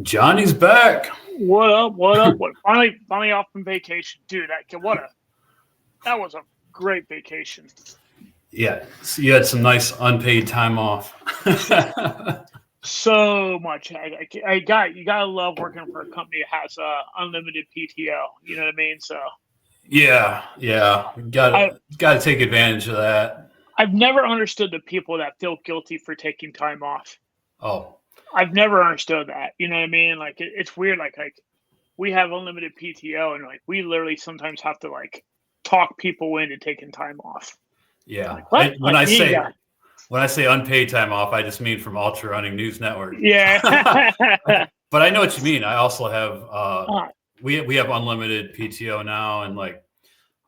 Johnny's back. What up? What up? What? Finally off from vacation, dude. That was a great vacation. Yeah, so you had some nice unpaid time off. So much. You gotta love working for a company that has unlimited PTO. You know what I mean? So yeah, got to take advantage of that. I've never understood the people that feel guilty for taking time off. Oh, I've never understood that. You know what I mean? Like it's weird. Like we have unlimited PTO, and like we literally sometimes have to like talk people into taking time off. Yeah. Like, when I say unpaid time off, I just mean from Ultrarunning News Network. Yeah. But I know what you mean. I also have we have unlimited PTO now, and like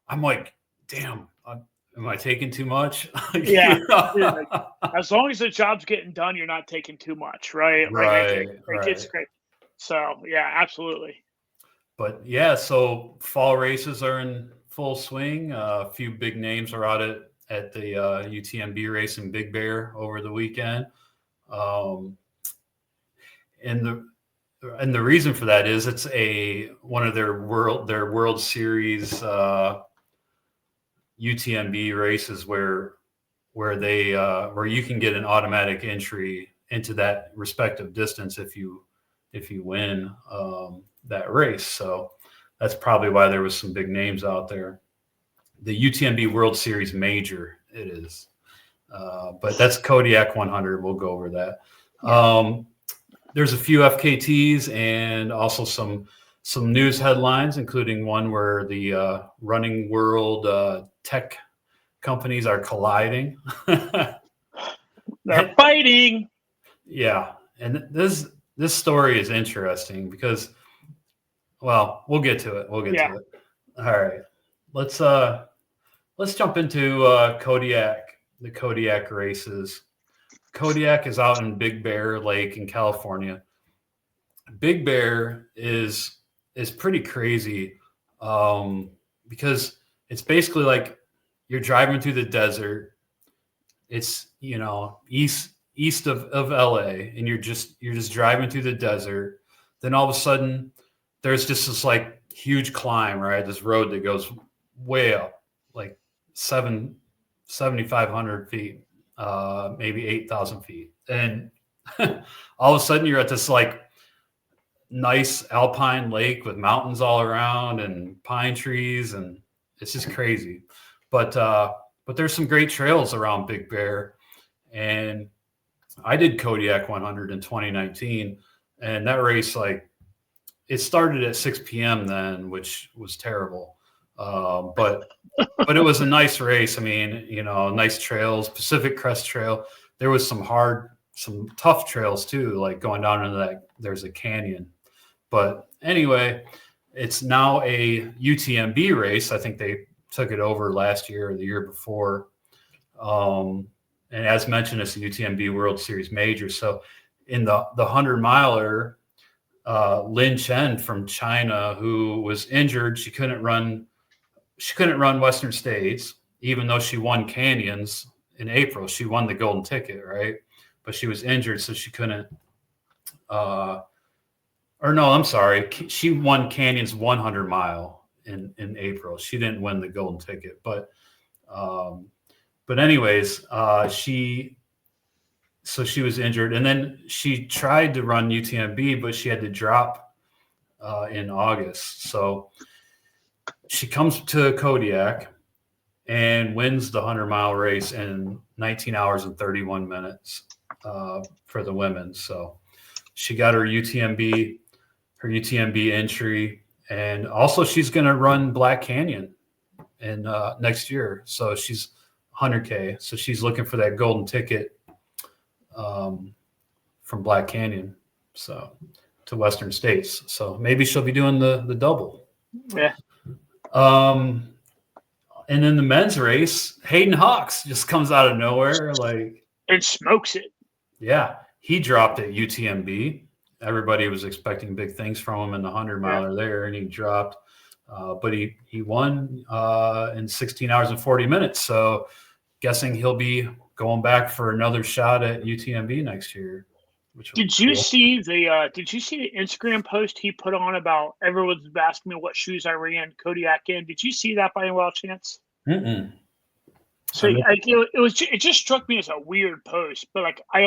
I'm like, damn, am I taking too much? Yeah. Like, as long as the job's getting done, you're not taking too much, right? Right. It's great. So yeah, absolutely. But yeah, so fall races are in full swing. A few big names are out at the UTMB race in Big Bear over the weekend. And the reason for that is it's one of their World Series UTMB races where you can get an automatic entry into that respective distance if you win that race. So that's probably why there was some big names out there. The UTMB World Series Major it is, but that's Kodiak 100. We'll go over that. There's a few FKTs and also some news headlines, including one where the running world tech companies are colliding. They're fighting. Yeah, and this story is interesting because, well, we'll get to it. To it. All right, let's jump into Kodiak, the Kodiak races. Kodiak is out in Big Bear Lake in California. Big Bear is pretty crazy because it's basically like you're driving through the desert. It's east of LA, and you're just driving through the desert. Then all of a sudden, there's just this like huge climb, right? This road that goes way up, like 7,500 feet, maybe 8,000 feet, and all of a sudden you're at this like nice alpine lake with mountains all around and pine trees, and it's just crazy. But there's some great trails around Big Bear, and I did Kodiak 100 in 2019, and that race, like, it started at 6 p.m. then, which was terrible. But it was a nice race. I mean, nice trails, Pacific Crest Trail. There was some tough trails too, like going down into that, there's a canyon. But anyway, it's now a UTMB race. I think they took it over last year or the year before. And as mentioned, it's a UTMB World Series Major. So in the 100-miler, Lin Chen from China, who was injured, she couldn't run Western States, even though she won Canyons in April. She won the golden ticket, right? But she was injured, so she couldn't. She won Canyons 100-mile in April. She didn't win the golden ticket, but anyways, she was injured, and then she tried to run UTMB, but she had to drop in August. So she comes to Kodiak and wins the 100-mile race in 19 hours and 31 minutes for the women. So she got her UTMB entry, and also she's going to run Black Canyon in next year. So she's 100K. So she's looking for that golden ticket from Black Canyon, so to Western States. So maybe she'll be doing the double. Yeah. And in the men's race, Hayden Hawks just comes out of nowhere, like, and smokes it. Yeah, he dropped at UTMB. Everybody was expecting big things from him in the 100-miler there, and he dropped. But he won in 16 hours and 40 minutes. So guessing he'll be going back for another shot at UTMB next year. which will be Did you cool. see the Instagram post he put on about everyone's asking me what shoes I ran Kodiak in? Did you see that by any wild chance? Mm-mm. So it just struck me as a weird post, but like I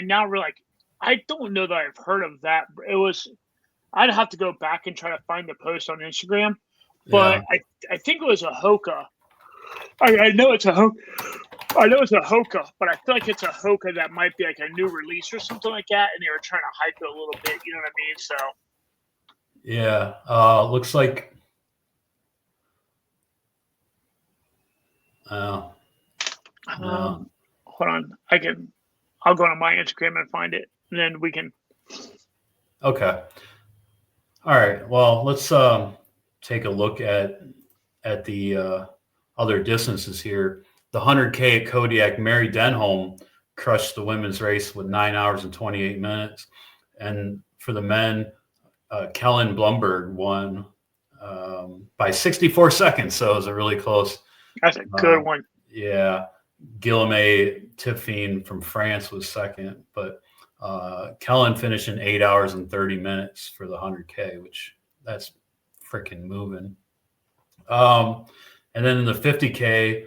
now realize I don't know that I've heard of that. I'd have to go back and try to find the post on Instagram, Yeah. but I think it was a Hoka. I know it's a Hoka. I know it's a Hoka, but I feel like it's a Hoka that might be like a new release or something like that, and they were trying to hype it a little bit. You know what I mean? So yeah. Looks like. No. hold on, I'll go on my Instagram and find it, and then we can. Okay. All right. Well, let's take a look at the other distances here. The 100K at Kodiak, Mary Denholm crushed the women's race with 9 hours and 28 minutes. And for the men, Kellen Blumberg won by 64 seconds. So it was a really close. That's a good one. Yeah. Guillaume Tiffine from France was second, but Kellen finished in 8 hours and 30 minutes for the 100K, which that's freaking moving. And then in the 50K,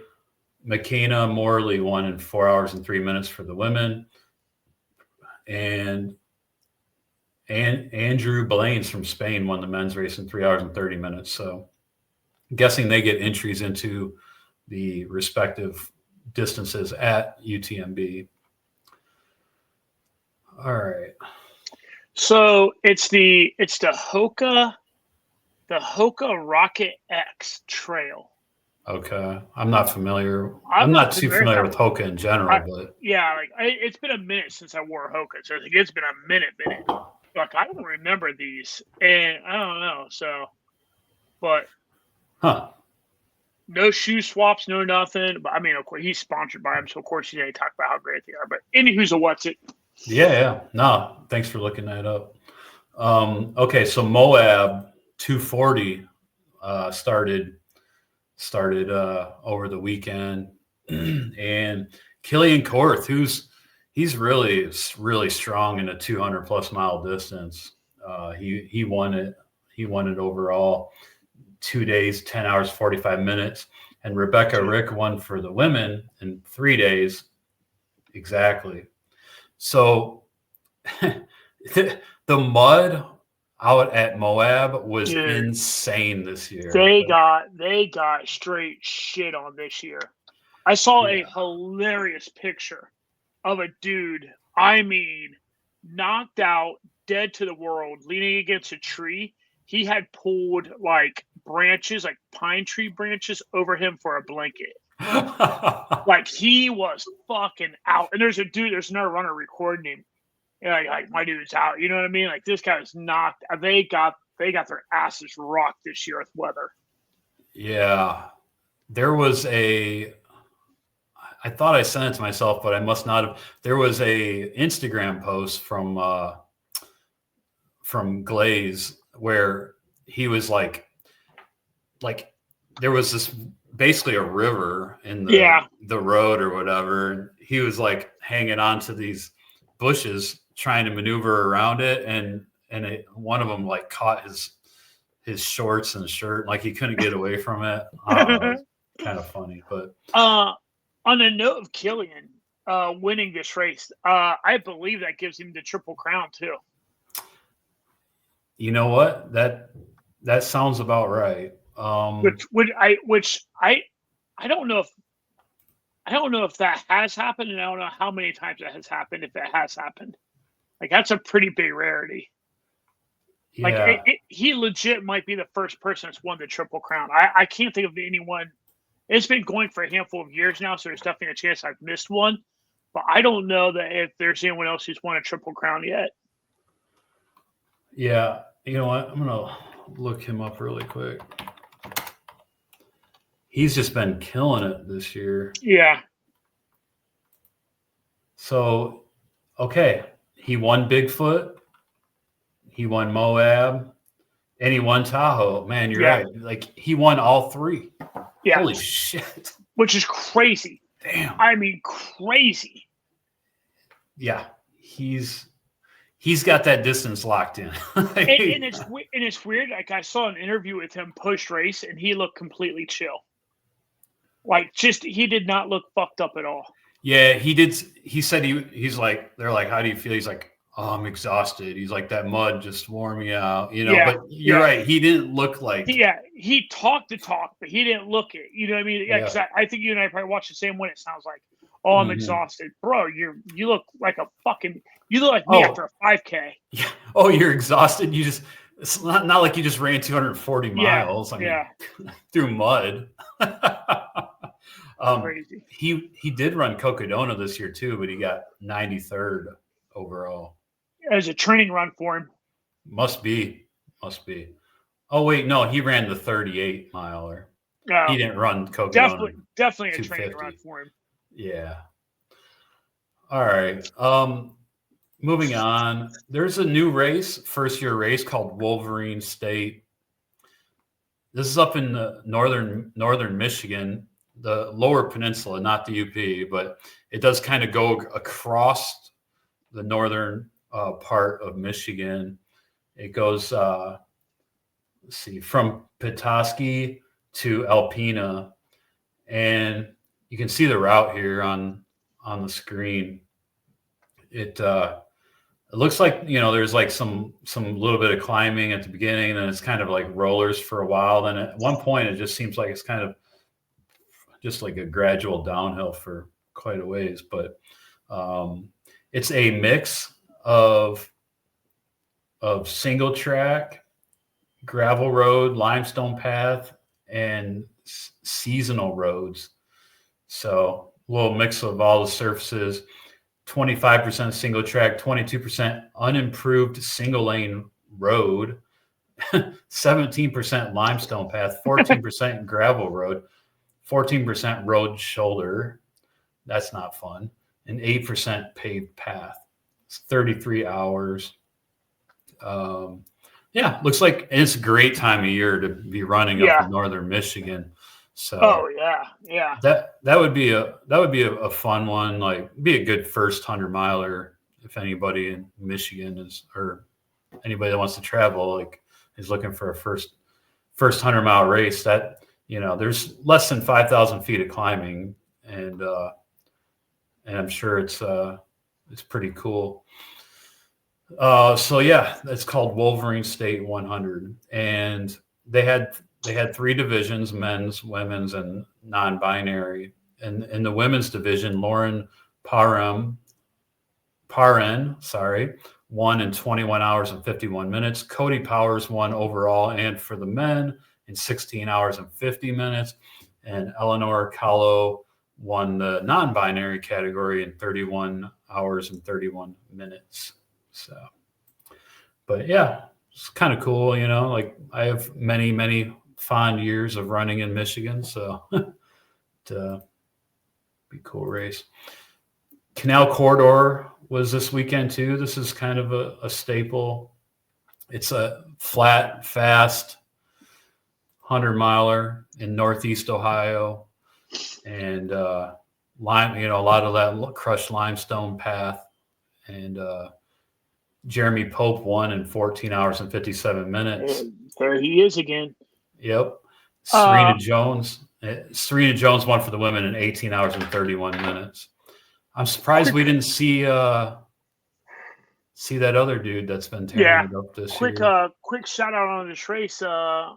McKenna Morley won in 4 hours and 3 minutes for the women. And Andrew Blaines from Spain won the men's race in 3 hours and 30 minutes. So I'm guessing they get entries into the respective distances at UTMB. All right. So it's the Hoka Rocket X Trail. Okay. I'm not familiar. I'm not too familiar with Hoka in general, but yeah, it's been a minute since I wore Hoka, so I think it's been a minute. Like I don't remember these, and I don't know. So, but no shoe swaps, no nothing. But I mean, of course, he's sponsored by him, so of course, you talk about how great they are. But anywho's a what's it? Yeah. No, thanks for looking that up. Okay, so Moab 240 started over the weekend, and Kilian Korth, he's really strong in a 200 plus mile distance. He won it overall, 2 days, 10 hours, 45 minutes. And Rebecca Rick won for the women in 3 days. Exactly. So the mud out at Moab was insane this year. They got straight shit on this year. I saw a hilarious picture of a dude, I mean, knocked out, dead to the world, leaning against a tree. He had pulled like branches, like pine tree branches, over him for a blanket. Like he was fucking out. And there's another runner recording him. Like my dude's out. You know what I mean? Like this guy was knocked. They got their asses rocked this year with weather. Yeah. There was I thought I sent it to myself, but I must not have. There was a Instagram post from Glaze where he was like there was this basically a river in the road or whatever. And he was like hanging on to these bushes trying to maneuver around it. And one of them like caught his shorts and shirt. Like he couldn't get away from it. I don't know. It's kind of funny, but on the note of Kilian winning this race, I believe that gives him the Triple Crown too. You know what? That sounds about right. Which I don't know if that has happened, and I don't know how many times that has happened. If it has happened, like that's a pretty big rarity. Yeah. Like he legit might be the first person that's won the Triple Crown. I can't think of anyone. It's been going for a handful of years now, so there's definitely a chance I've missed one. But I don't know that if there's anyone else who's won a Triple Crown yet. Yeah, you know what? I'm gonna look him up really quick. He's just been killing it this year. Yeah. So, okay, he won Bigfoot, he won Moab, and he won Tahoe. Man, you're right. Like he won all three. Yeah. Holy shit. Which is crazy. Damn. I mean, crazy. Yeah. He's he's got that distance locked in. And it's weird. Like I saw an interview with him post race, and he looked completely chill. Like he did not look fucked up at all. Yeah, he did. He said he's like, they're like, how do you feel? He's like, oh, I'm exhausted. He's like, that mud just wore me out, but you're right. He didn't look like. Yeah, he talked the talk, but he didn't look it. You know what I mean? Yeah, because I think you and I probably watched the same one. It sounds like, oh, I'm exhausted. Bro, you look like you look like me after a 5K. Yeah. Oh, you're exhausted. It's not like you just ran 240 miles. I mean, through mud. Crazy. He did run Cocodona this year too, but he got 93rd overall. As a training run for him. Must be. Oh wait, no, he ran the 38 miler. He didn't run Cocodona. Definitely a training run for him. Yeah. All right. Moving on. There's a new race, first year race called Wolverine State. This is up in the northern Michigan, the lower peninsula, not the UP, but it does kind of go across the northern part of Michigan. It goes, let's see, from Petoskey to Alpena, and you can see the route here on the screen. It looks like, there's like some little bit of climbing at the beginning, and it's kind of like rollers for a while. Then at one point, it just seems like it's kind of just like a gradual downhill for quite a ways. But it's a mix of single track, gravel road, limestone path, and seasonal roads. So a little mix of all the surfaces. 25% single track, 22% unimproved single lane road, 17% limestone path, 14% gravel road, 14% road shoulder. That's not fun. And 8% paved path. It's 33 hours. Looks like it's a great time of year to be running up in northern Michigan. So that would be a fun one. Like, be a good first 100-miler if anybody in Michigan or anybody that wants to travel is looking for a first 100-mile race. That there's less than 5,000 feet of climbing, and I'm sure it's pretty cool. That's called Wolverine State 100, and they had 3 divisions: men's, women's, and non-binary. And in the women's division, Lauren Parren, won in 21 hours and 51 minutes. Cody Powers won overall and for the men in 16 hours and 50 minutes. And Eleanor Kahlo won the non-binary category in 31 hours and 31 minutes. So, but yeah, it's kind of cool, like I have many, many fond years of running in Michigan, so to be a cool race. Canal Corridor was this weekend too. This is kind of a staple. It's a flat, fast 100-miler in Northeast Ohio, and a lot of that crushed limestone path. And Jeremy Pope won in 14 hours and 57 minutes. There he is again. Yep. Serena Jones won for the women in 18 hours and 31 minutes. I'm surprised we didn't see that other dude that's been tearing it up this year. Quick shout out on this race. My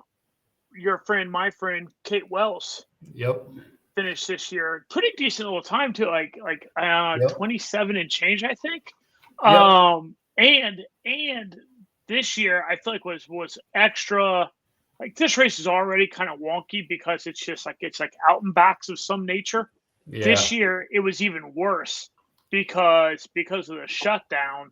friend Kate Wells. Yep. Finished this year. Pretty decent little time too, like 27 and change, I think. Yep. And this year I feel like was extra. Like, this race is already kind of wonky because it's like out and backs of some nature. Yeah. This year it was even worse because of the shutdown.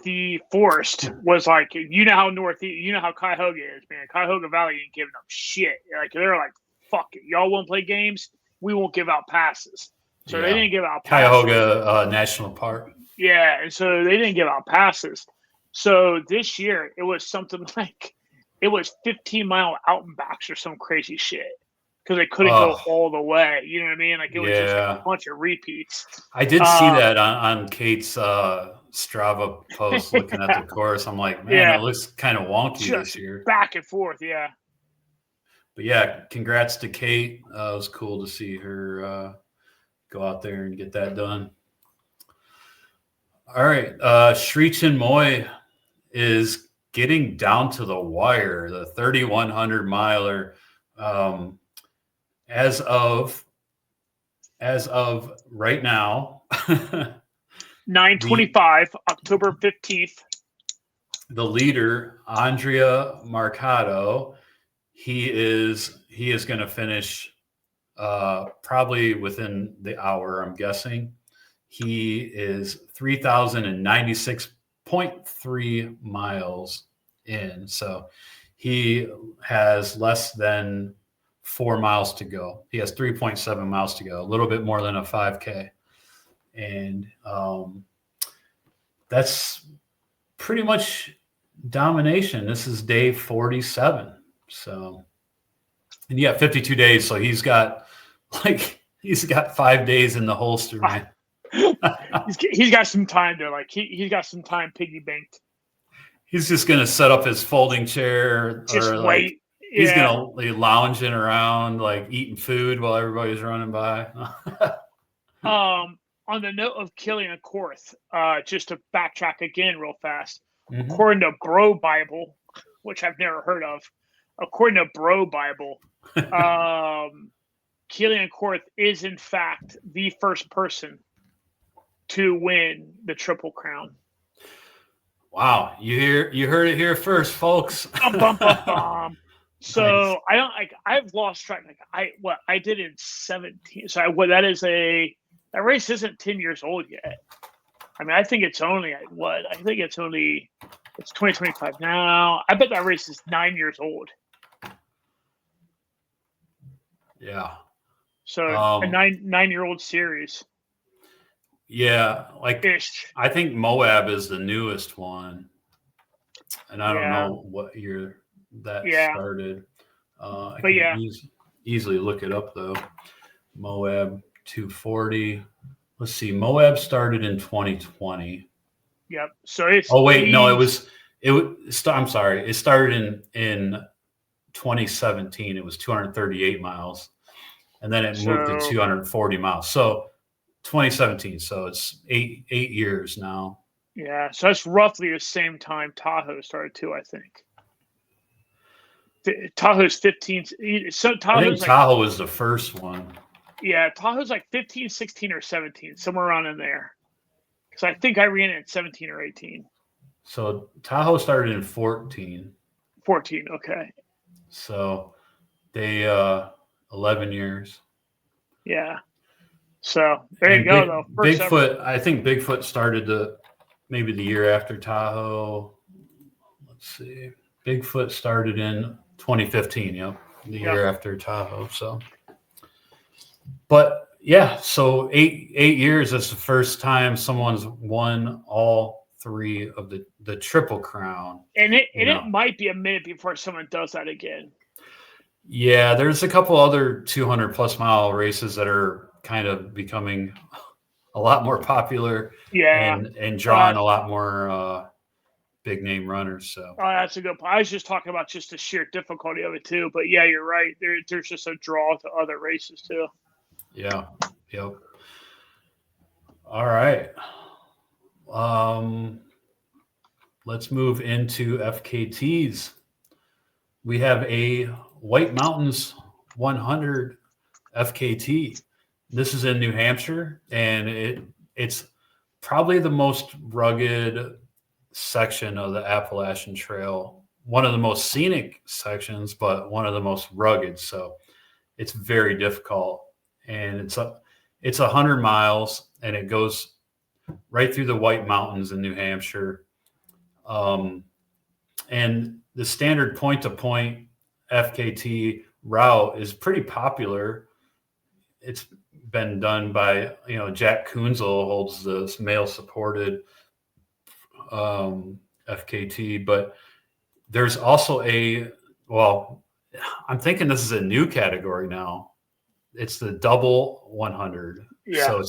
The forest was like, how Cuyahoga is, man. Cuyahoga Valley ain't giving up shit. Like, they're like, fuck it, y'all won't play games, we won't give out passes. So they didn't give out passes. Cuyahoga National Park. Yeah, and so they didn't give out passes. So this year it was something like, it was 15-mile out and backs or some crazy shit because they couldn't go all the way. You know what I mean? Like, it was just like a bunch of repeats. I did see that on Kate's Strava posts looking at the course. I'm like, man, it looks kind of wonky just this year. Back and forth, yeah. But yeah, congrats to Kate. It was cool to see her go out there and get that done. All right. Shreechin Moy is getting down to the wire, the 3,100 miler. As of right now, 9/25, October 15th. The leader, Andrea Marcato, he is going to finish probably within the hour, I'm guessing. He is 3,096.3 miles in. So he has less than 4 miles to go. He has 3.7 miles to go, a little bit more than a 5K. And that's pretty much domination. This is day 47. So, and yeah, 52 days. So he's got 5 days in the holster, man. he's got some time to he's got some time piggy banked. He's just gonna set up his folding chair, just or wait. He's gonna be lounging around, like eating food while everybody's running by. On the note of Kilian Korth, just to backtrack again real fast, Mm-hmm. according to Bro Bible, which I've never heard of, according to Bro Bible, Kilian Korth is in fact the first person to win the Triple Crown. Wow, you heard it here first, folks. So nice. I've lost track. I did in 17. So that race isn't 10 years old yet. I mean, I think it's only it's 2025 now. I bet that race is 9 years old. Yeah. So a 9-year-old series. Yeah, I think Moab is the newest one, and I don't know what year that started. I can easily look it up though. Moab 240. Let's see. Moab started in 2020. Yep. So it's. Oh wait, no, I'm sorry. It started in 2017. It was 238 miles, and then it moved to 240 miles. So 2017. So it's eight years now. Yeah. So that's roughly the same time Tahoe started too, I think. Tahoe's 15. So I think Tahoe was the first one. Yeah, Tahoe's like 15, 16, or 17, somewhere around in there. Because I think I ran it at 17 or 18. So Tahoe started in 14. 14, okay. So they 11 years. Yeah. So there you go, though. Bigfoot, I think Bigfoot started maybe the year after Tahoe. Let's see. Bigfoot started in 2015, the year after Tahoe. So, but yeah, so eight years is the first time someone's won all three of the Triple Crown. And it might be a minute before someone does that again. Yeah, there's a couple other 200 plus mile races that are kind of becoming a lot more popular. Yeah. And drawing a lot more big name runners. So that's a good point. I was just talking about just the sheer difficulty of it too. But yeah, you're right. There's just a draw to other races too. Yeah. Yep. All right. Let's move into FKTs. We have a White Mountains 100 FKT. This is in New Hampshire, and it's probably the most rugged section of the Appalachian Trail. One of the most scenic sections, but one of the most rugged. So it's very difficult. And it's 100 miles, and it goes right through the White Mountains in New Hampshire. And the standard point-to-point FKT route is pretty popular. It's been done by, Jack Kunzel holds this male-supported FKT, but there's also I'm thinking this is a new category now. It's the double 100. Yeah. So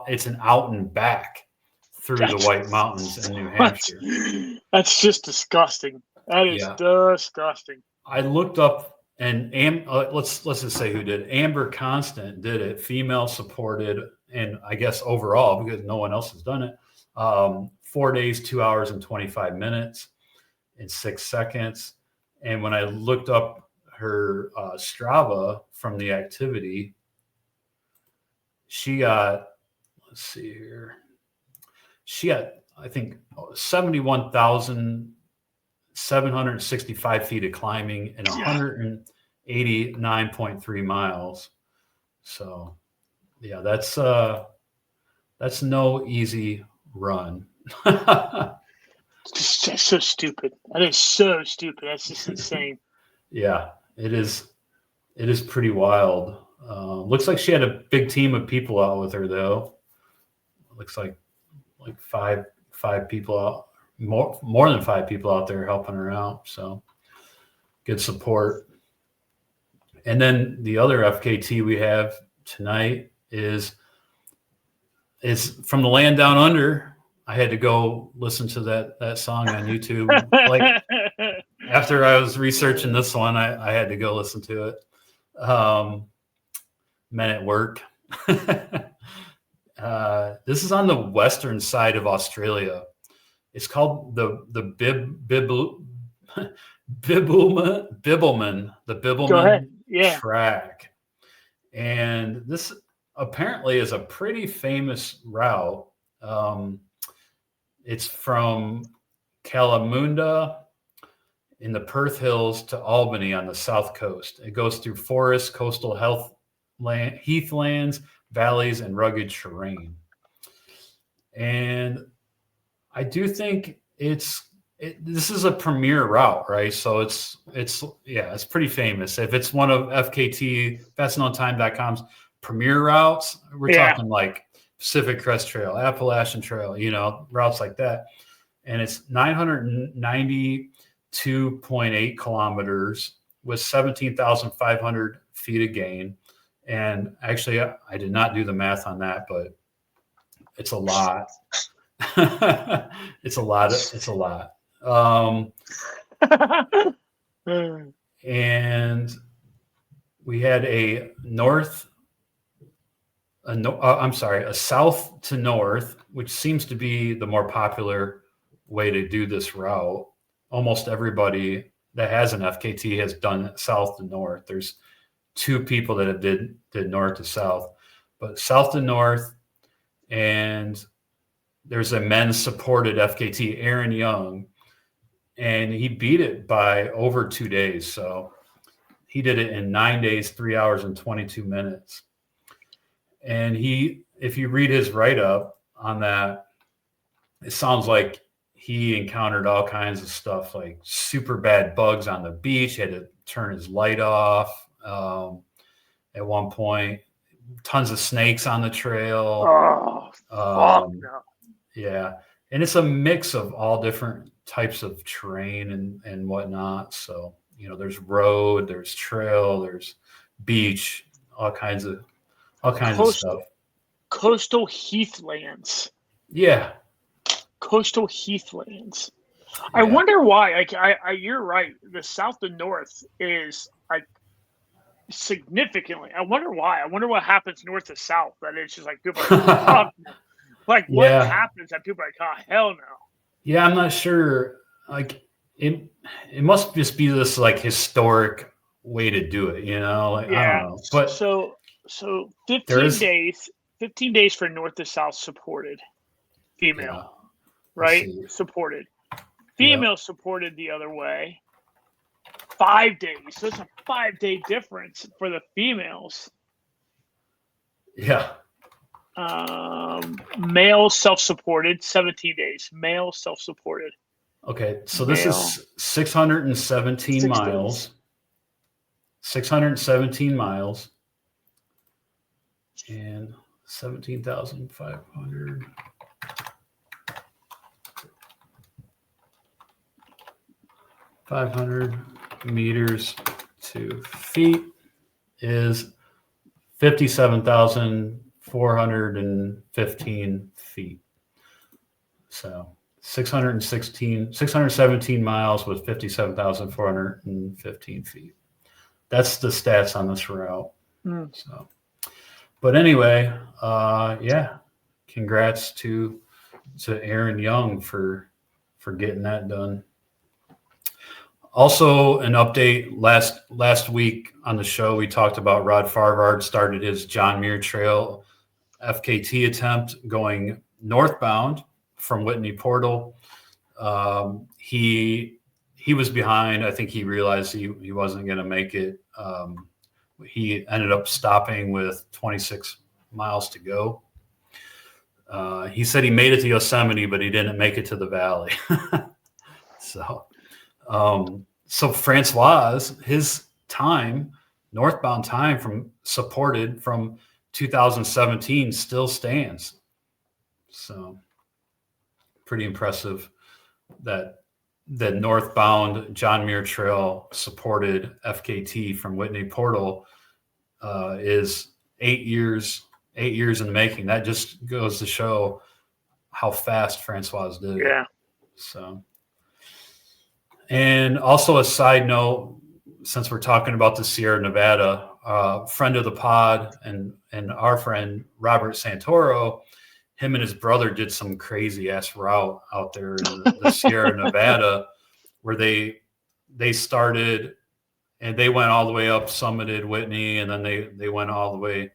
it's an out and back through the White Mountains in New Hampshire. That's just disgusting. That is disgusting. I looked up, and let's just say who did. Amber Constant did it, female supported, and I guess overall, because no one else has done it, 4 days, 2 hours and 25 minutes and 6 seconds. And when I looked up her Strava from the activity, she got, let's see here, she got, I think, 71,765 feet of climbing and 189.3 miles. So, yeah, that's no easy run. That's so stupid. That is so stupid. That's just insane. Yeah, it is pretty wild. Looks like she had a big team of people out with her, though. Looks like five people out, more than 5 people out there helping her out. So good support. And then the other FKT we have tonight is from the land down under. I had to go listen to that song on YouTube. Like after I was researching this one, I had to go listen to it. Men at Work. This is on the western side of Australia. It's called the Bibbulmun track. And this apparently is a pretty famous route. It's from Kalamunda in the Perth Hills to Albany on the south coast. It goes through forests, coastal heathlands, valleys, and rugged terrain. And I do think this is a premier route, right? So it's pretty famous. If it's one of FKT, FastKnowTime.com's premier routes, we're talking like Pacific Crest Trail, Appalachian Trail, routes like that. And it's 992.8 kilometers with 17,500 feet of gain. And actually, I did not do the math on that, but it's a lot. It's a lot. And we had a south to north, which seems to be the more popular way to do this route. Almost everybody that has an FKT has done south to north. There's 2 people that have did north to south, but south to north. And there's a men's supported FKT, Aaron Young, and he beat it by over 2 days. So he did it in 9 days, 3 hours and 22 minutes. And if you read his write-up on that, it sounds like he encountered all kinds of stuff, like super bad bugs on the beach. He had to turn his light off at one point. Tons of snakes on the trail. Oh, fuck no. Yeah. And it's a mix of all different types of terrain and whatnot. So, there's road, there's trail, there's beach, all kinds of stuff. Coastal heathlands. Yeah. Coastal heathlands. Yeah. I wonder why. Like, you're right. The south to north is like significantly. I wonder why. I wonder what happens north to south. That it's just like people are like, what happens that people are like, oh, hell no. Yeah, I'm not sure. Like, it must just be this like historic way to do it, I don't know. But so 15 days for north to south supported female, right? Supported. Female supported the other way. 5 days. So it's a 5-day difference for the females. Yeah. Male self-supported, 17 days. Male self-supported. Okay, so this is 617 miles. Days. 617 miles. And 17,500. 500 meters to feet is 57,415 feet. So 617 miles with 57,415 feet. That's the stats on this route. So, but anyway, yeah, congrats to Aaron Young for getting that done. Also, an update last week on the show, we talked about Rod Farvard started his John Muir Trail FKT attempt going northbound from Whitney Portal. He was behind. I think he realized he wasn't going to make it. He ended up stopping with 26 miles to go. He said he made it to Yosemite, but he didn't make it to the valley. So Francois, his time, northbound time supported from 2017 still stands. So pretty impressive that the northbound John Muir Trail supported FKT from Whitney Portal is 8 years in the making. That just goes to show how fast Francois did it. Yeah. So, and also a side note, since we're talking about the Sierra Nevada, friend of the pod and our friend Robert Santoro, him and his brother did some crazy ass route out there in the Sierra Nevada, where they started and they went all the way up, summited Whitney, and then they went all the way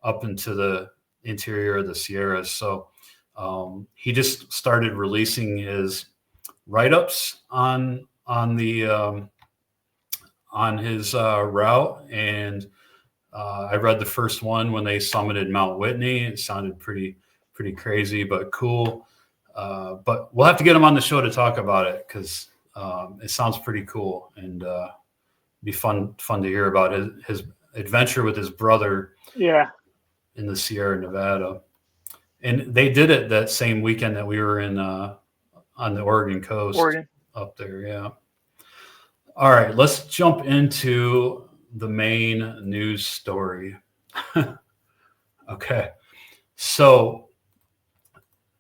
up into the interior of the Sierras. So he just started releasing his write-ups on his route, and I read the first one when they summited Mount Whitney. It sounded pretty crazy, but cool. But we'll have to get him on the show to talk about it, because it sounds pretty cool, and be fun to hear about his adventure with his brother. Yeah. In the Sierra Nevada. And they did it that same weekend that we were in on the Oregon coast. Up there. Yeah. All right, let's jump into the main news story. Okay. So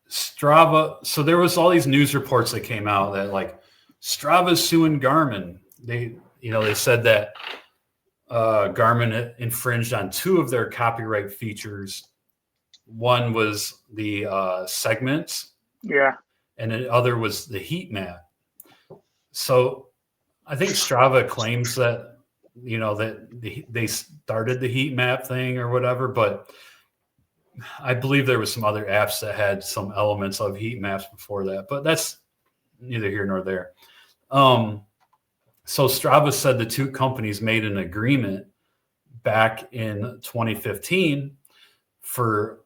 Strava, so there was all these news reports that came out that like Strava's suing Garmin. They said that Garmin infringed on two of their copyright features. One was the segments. Yeah. And the other was the heat map. So I think Strava claims that, that they started the heat map thing or whatever, but I believe there was some other apps that had some elements of heat maps before that, but that's neither here nor there. So Strava said the two companies made an agreement back in 2015 for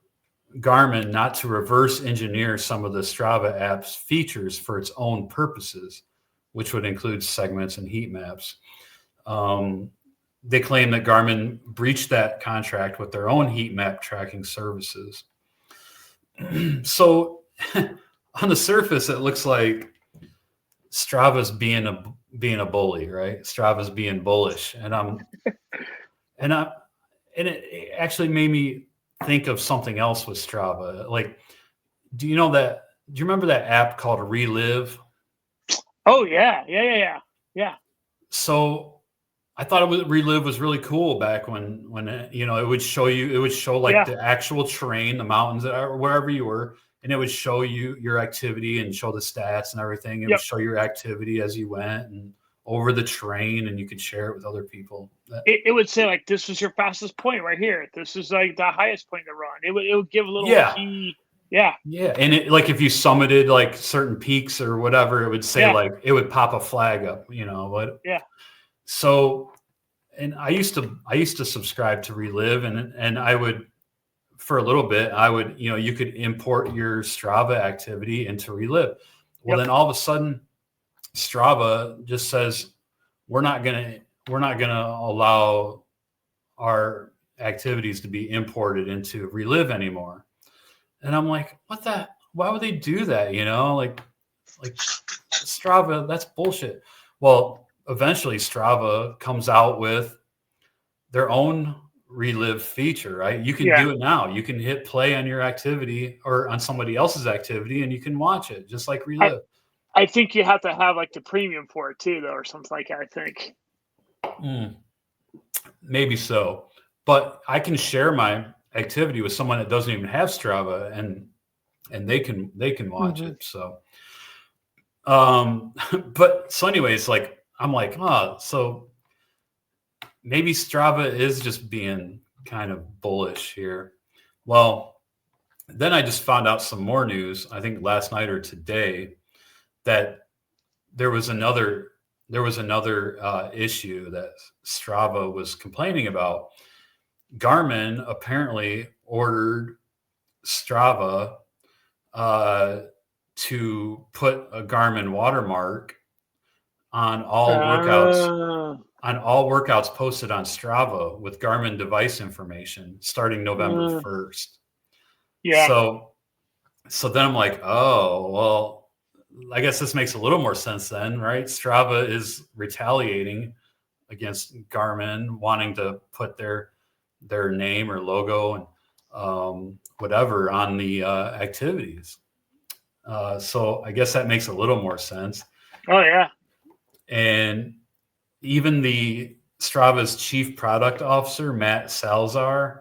Garmin not to reverse engineer some of the Strava app's features for its own purposes, which would include segments and heat maps. They claim that Garmin breached that contract with their own heat map tracking services. So on the surface, it looks like Strava's being a bully, right? Strava's being bullish, and it actually made me think of something else with Strava. Like, do you remember that app called Relive? Oh yeah. So I thought Relive was really cool back when it would show the actual terrain, the mountains or wherever you were, and it would show you your activity and show the stats and everything. It would show your activity as you went and over the terrain, and you could share it with other people. It would say like, this is your fastest point right here. This is like the highest point to run. It would give a little key. Yeah. Yeah. And it, like, if you summited like certain peaks or whatever, it would say like, it would pop a flag up, what? Yeah. So, and I used to subscribe to Relive, and I would, for a little bit, you could import your Strava activity into Relive. Well, then all of a sudden Strava just says, we're not going to allow our activities to be imported into Relive anymore. And I'm like, why would they do that? Like Strava, that's bullshit. Well, eventually Strava comes out with their own relive feature, right? You can do it now. You can hit play on your activity or on somebody else's activity, and you can watch it just like relive. I think you have to have like the premium for it too, though, or something like that, I think. Maybe so, but I can share my activity with someone that doesn't even have Strava, and they can watch it. So, but so anyways, like I'm like, so maybe Strava is just being kind of bullish here. Well, then I just found out some more news, I think last night or today, that there was another issue that Strava was complaining about. Garmin apparently ordered Strava to put a Garmin watermark on all workouts posted on Strava with Garmin device information starting November 1st. Yeah. So then I'm like, oh, well, I guess this makes a little more sense then, right? Strava is retaliating against Garmin, wanting to put their name or logo and whatever on the activities. So I guess that makes a little more sense. Oh, yeah. And even the Strava's chief product officer, Matt Salzar,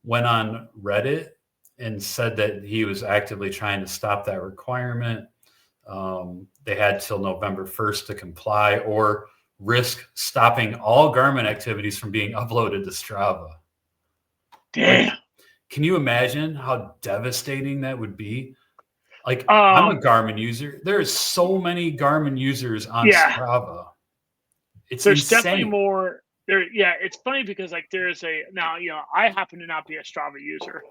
went on Reddit and said that he was actively trying to stop that requirement. They had till November 1st to comply or risk stopping all Garmin activities from being uploaded to Strava. Damn. Like, can you imagine how devastating that would be? Like, I'm a Garmin user. There's so many Garmin users on Strava. There's insane. Definitely more there. Yeah, it's funny because like there's I happen to not be a Strava user,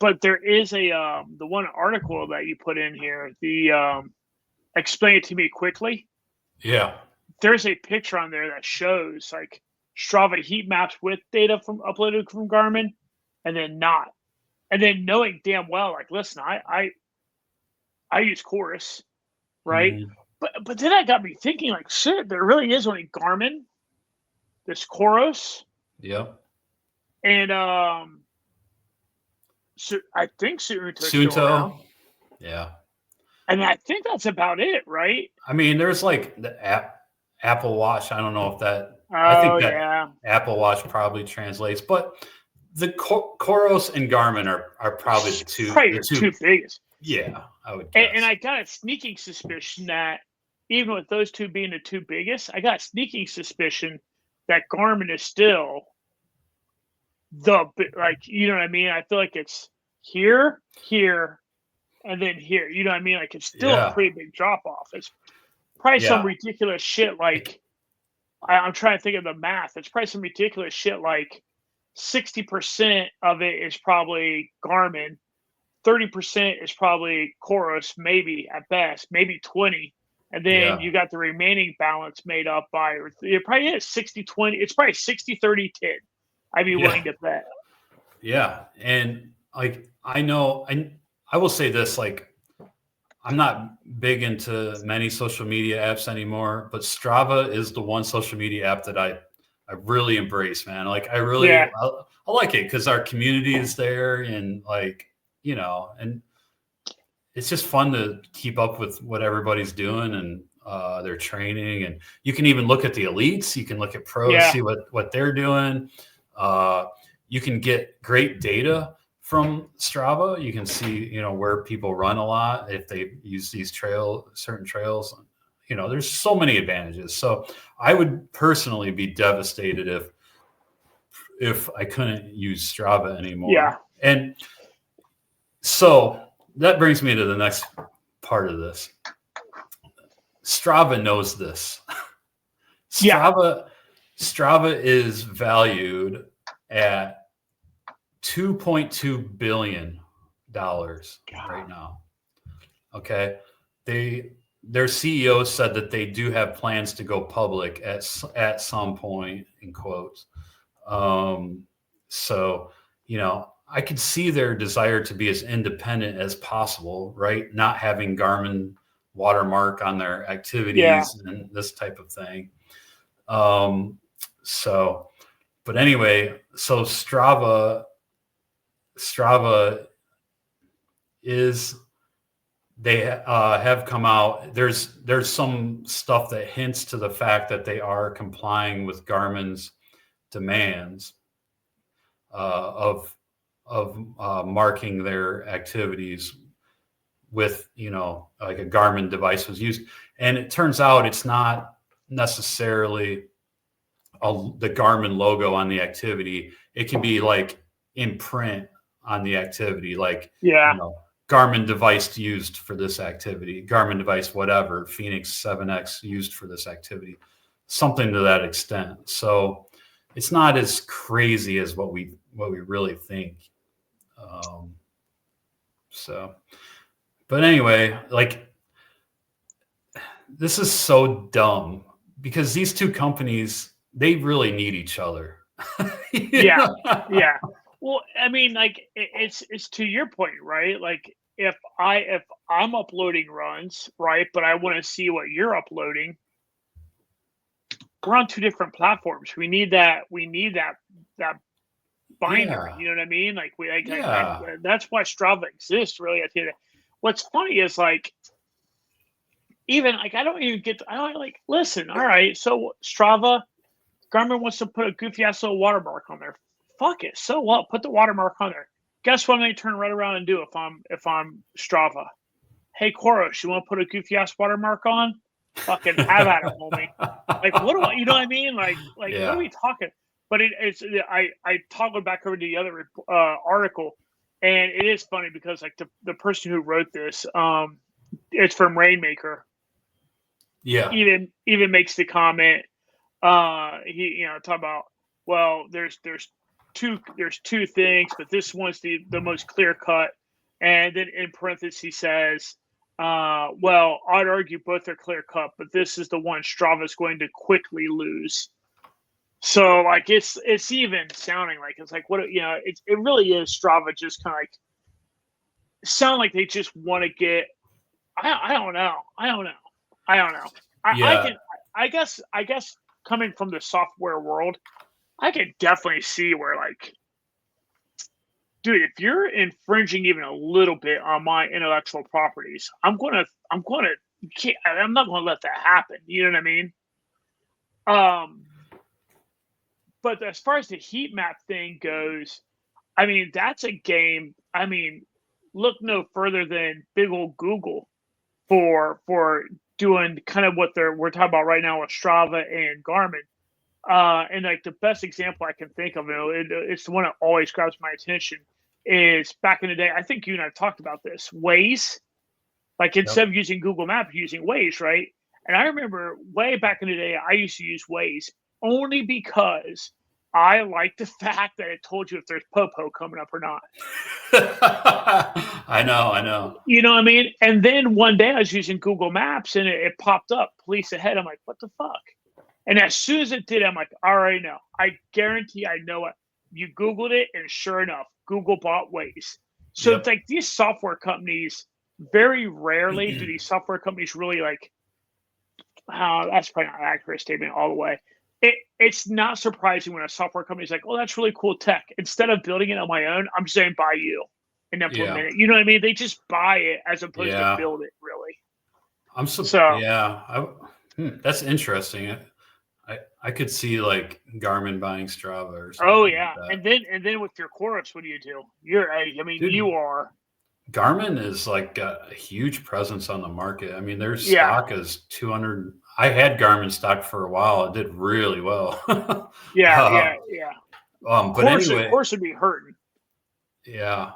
but there is the one article that you put in here, the explain it to me quickly. Yeah. There's a picture on there that shows like Strava heat maps with data uploaded from Garmin and then not. And then knowing damn well, like, listen, I use Chorus, right? Mm-hmm. But then that got me thinking, like, shit, there really is only Garmin, there's Chorus. Yeah. And so I think Suunto. Yeah. And I think that's about it, right? I mean, there's like the Apple Watch. I don't know if that. I think that Apple Watch probably translates, but the Chorus and Garmin are probably the two biggest. Yeah, I would guess. And I got a sneaking suspicion that even with those two being the two biggest, I got a sneaking suspicion that Garmin is still you know what I mean? I feel like it's here, and then here. You know what I mean? Like it's still a pretty big drop off. It's probably some ridiculous shit like I'm trying to think of the math. It's probably some ridiculous shit like 60% of it is probably Garmin, 30% is probably Chorus, maybe at best, maybe 20. And then you got the remaining balance made up by, it probably is 60-20. It's probably 60-30-10. I'd be willing to bet. Yeah. And like, I know, I will say this, like, I'm not big into many social media apps anymore, but Strava is the one social media app that I really embrace, man. Like, I really, I like it because our community is there and like, you know, and it's just fun to keep up with what everybody's doing and their training. And you can even look at the elites. You can look at pros, see what they're doing. You can get great data from Strava. You can see, you know, where people run a lot, if they use these certain trails. You know, there's so many advantages. So I would personally be devastated if I couldn't use Strava anymore. Yeah. And so that brings me to the next part of this. Strava knows this. Strava is valued at $2.2 billion right now. Okay. Their CEO said that they do have plans to go public at some point, in quotes. So, you know, I could see their desire to be as independent as possible, right? Not having Garmin watermark on their activities and this type of thing. But anyway, so Strava is, they have come out. There's some stuff that hints to the fact that they are complying with Garmin's demands of marking their activities with, like a Garmin device was used. And it turns out it's not necessarily the Garmin logo on the activity. It can be like in print on the activity, like, Garmin device used for this activity, Garmin device, whatever, Phoenix 7X used for this activity, something to that extent. So it's not as crazy as what we really think. But anyway, like, this is so dumb because these two companies, they really need each other. Yeah. Well, I mean, like, it's to your point, right? Like, if I'm uploading runs, right, but I want to see what you're uploading, we're on two different platforms. We need that binder. You know what I mean? Like, that's why Strava exists, really. I think what's funny is, like, even like listen, all right, so Strava, Garmin wants to put a goofy ass little watermark on there. Fuck it. So what? Put the watermark on there. Guess what I turn right around and do if I'm Strava? Hey, Koros, you want to put a goofy ass watermark on? Fucking have at it, homie. Like, what do I, you know what I mean? Like what are we talking? But I toggled back over to the other article, and it is funny because, like, the person who wrote this, it's from Rainmaker. Yeah. Even makes the comment. He talk about, well, there's two things, but this one's the most clear cut, and then in parentheses says, well, I'd argue both are clear cut, but this is the one Strava's going to quickly lose. So, like, it's even sounding like it's like, what, it really is Strava just kind of like sound like they just want to get. I don't know. I guess coming from the software world, I could definitely see where, like, dude, if you're infringing even a little bit on my intellectual properties, I'm not gonna let that happen. You know what I mean? But as far as the heat map thing goes, I mean, that's a game. I mean, look no further than big old Google for doing kind of what we're talking about right now with Strava and Garmin. And like the best example I can think of, it's the one that always grabs my attention, is back in the day. I think you and I talked about this. Waze, like, instead of using Google Maps, using Waze, right? And I remember way back in the day, I used to use Waze only because I liked the fact that it told you if there's popo coming up or not. I know. You know what I mean? And then one day I was using Google Maps and it popped up, police ahead. I'm like, what the fuck? And as soon as it did, I'm like, I already know. I guarantee I know it. You Googled it, and sure enough, Google bought Waze. So It's like these software companies, very rarely do these software companies really, like, that's probably not an accurate statement all the way. It's not surprising when a software company is like, oh, that's really cool tech. Instead of building it on my own, I'm saying buy you and implement it. You know what I mean? They just buy it as opposed to build it, really. That's interesting. I could see, like, Garmin buying Strava or something. Oh yeah, like that. And then with your Chorus, what do you do? Dude, you are. Garmin is like got a huge presence on the market. I mean, their stock is 200. I had Garmin stock for a while. It did really well. Yeah. But anyway, Chorus would be hurting. Yeah.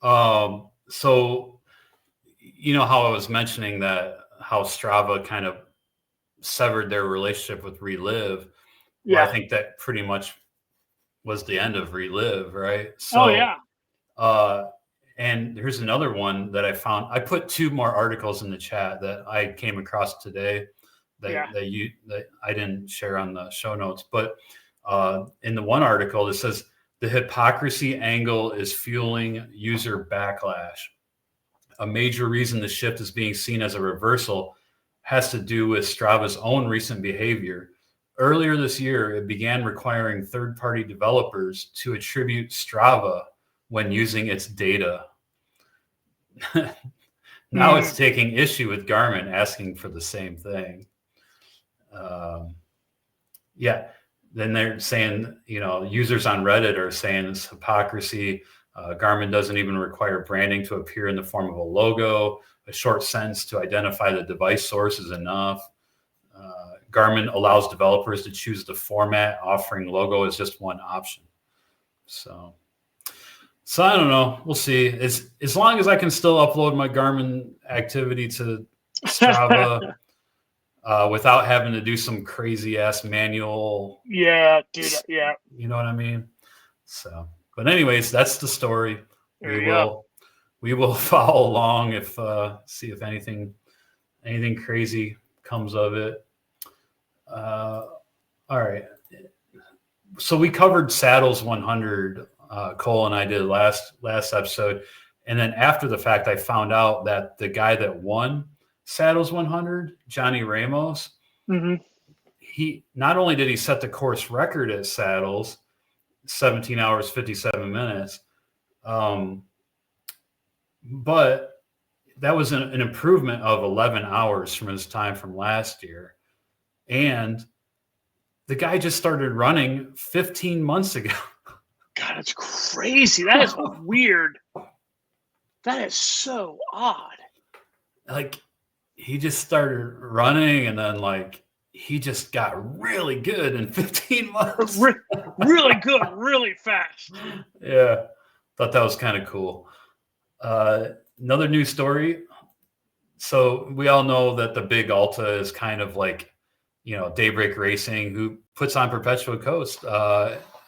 So, how I was mentioning that how Strava kind of severed their relationship with Relive. Yeah. Well, I think that pretty much was the end of Relive, right? So, and here's another one that I found. I put two more articles in the chat that I came across today that I didn't share on the show notes. But in the one article, it says the hypocrisy angle is fueling user backlash. A major reason the shift is being seen as a reversal has to do with Strava's own recent behavior. earlier this year, it began requiring third-party developers to attribute Strava when using its data. Now it's taking issue with Garmin asking for the same thing. Yeah. Then they're saying, users on Reddit are saying it's hypocrisy. Garmin doesn't even require branding to appear in the form of a logo. A short sentence to identify the device source is enough. Garmin allows developers to choose the format, offering logo as just one option. So I don't know. We'll see. As long as I can still upload my Garmin activity to Strava without having to do some crazy ass manual. Yeah, dude. Yeah. You know what I mean? So, but anyways, that's the story. We will follow along if see if anything crazy comes of it. All right. So we covered Saddles 100. Cole and I did last episode, and then after the fact, I found out that the guy that won Saddles 100, Johnny Ramos, he not only did he set the course record at Saddles, 17 hours 57 minutes, but that was an improvement of 11 hours from his time from last year, and the guy just started running 15 months ago. God, that's crazy. That is weird. That is so odd. Like, he just started running, and then he just got really good in 15 months. Really good, really fast. Yeah, thought that was kind of cool. Another news story. So we all know that the big Alta is kind of like, Daybreak Racing, who puts on Perpetual Coast.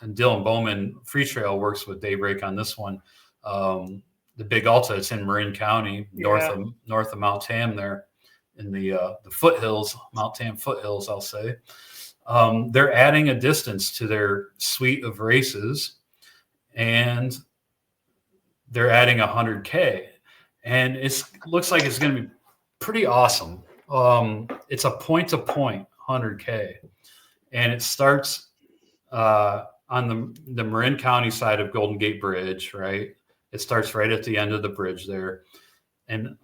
And Dylan Bowman Free Trail works with Daybreak on this one. The big Alta, it's in Marin County, north of Mount Tam there in the foothills, Mount Tam foothills, I'll say. They're adding a distance to their suite of races, and they're adding 100K. And it looks like it's going to be pretty awesome. It's a point-to-point 100K, and it starts on the Marin County side of Golden Gate Bridge, right? It starts right at the end of the bridge there. And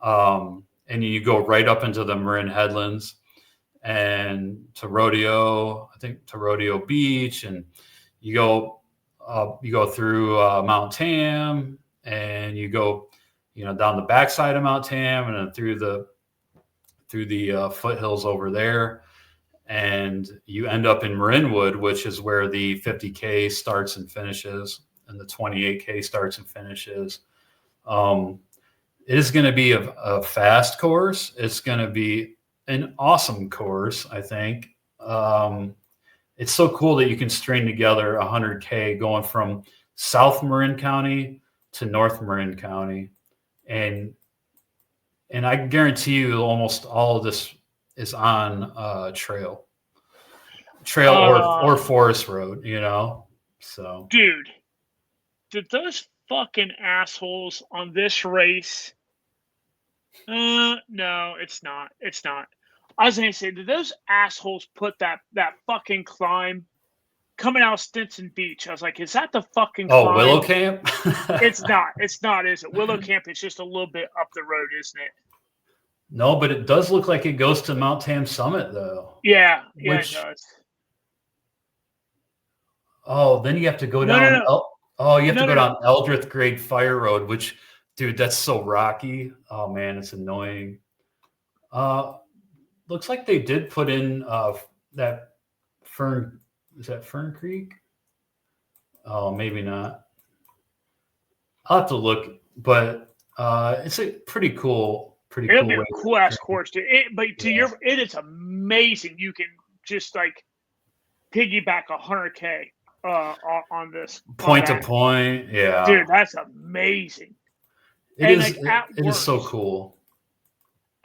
you go right up into the Marin Headlands and to Rodeo Beach, and you go through Mount Tam, and you go, down the backside of Mount Tam, and then through the foothills over there. And you end up in Marinwood, which is where the 50K starts and finishes, and the 28K starts and finishes. It is going to be a fast course. It's going to be an awesome course, I think. It's so cool that you can string together 100K going from South Marin County to North Marin County. And I guarantee you almost all of this is on trail or forest road, so. Dude, did those fucking assholes on this race? No, it's not. I was gonna say, did those assholes put that fucking climb coming out of Stinson Beach? I was like, is that the fucking climb? Oh, Willow Camp? It's not, is it? Willow Camp is just a little bit up the road, isn't it? No, but it does look like it goes to Mount Tam Summit, though. Yeah, it does. Oh, then you have to go down. No. You have to go down Eldrith Grade Fire Road, which, dude, that's so rocky. Oh man, it's annoying. Looks like they did put in that Fern. Is that Fern Creek? Oh, maybe not. I'll have to look, but it's a pretty cool. It'll be a cool ass course, dude. It is amazing. You can just piggyback 100K on this point to point. Yeah, dude, that's amazing. It is so cool.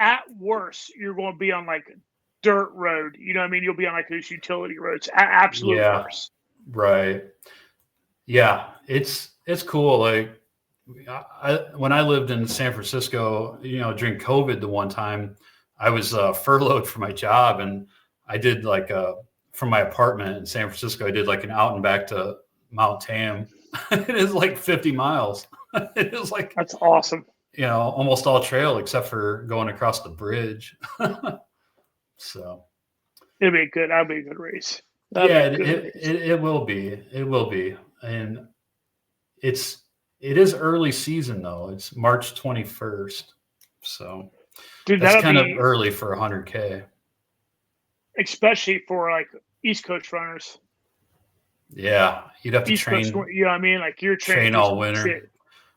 At worst, you're going to be on dirt road. You know what I mean? You'll be on those utility roads. Absolute worst. Right. Yeah, it's cool. When I lived in San Francisco, during COVID, the one time I was furloughed from my job, and I did a from my apartment in San Francisco, I did like an out and back to Mount Tam. It is like 50 miles. It is like, that's awesome. Almost all trail except for going across the bridge. So That'd be a good race. It will be. It will be. And it is early season though. It's March 21st. So dude, that's kind of early for 100K. Especially for like East Coast runners. Yeah, you'd have to East train. Coast, I mean, like you're train all winter. Shit.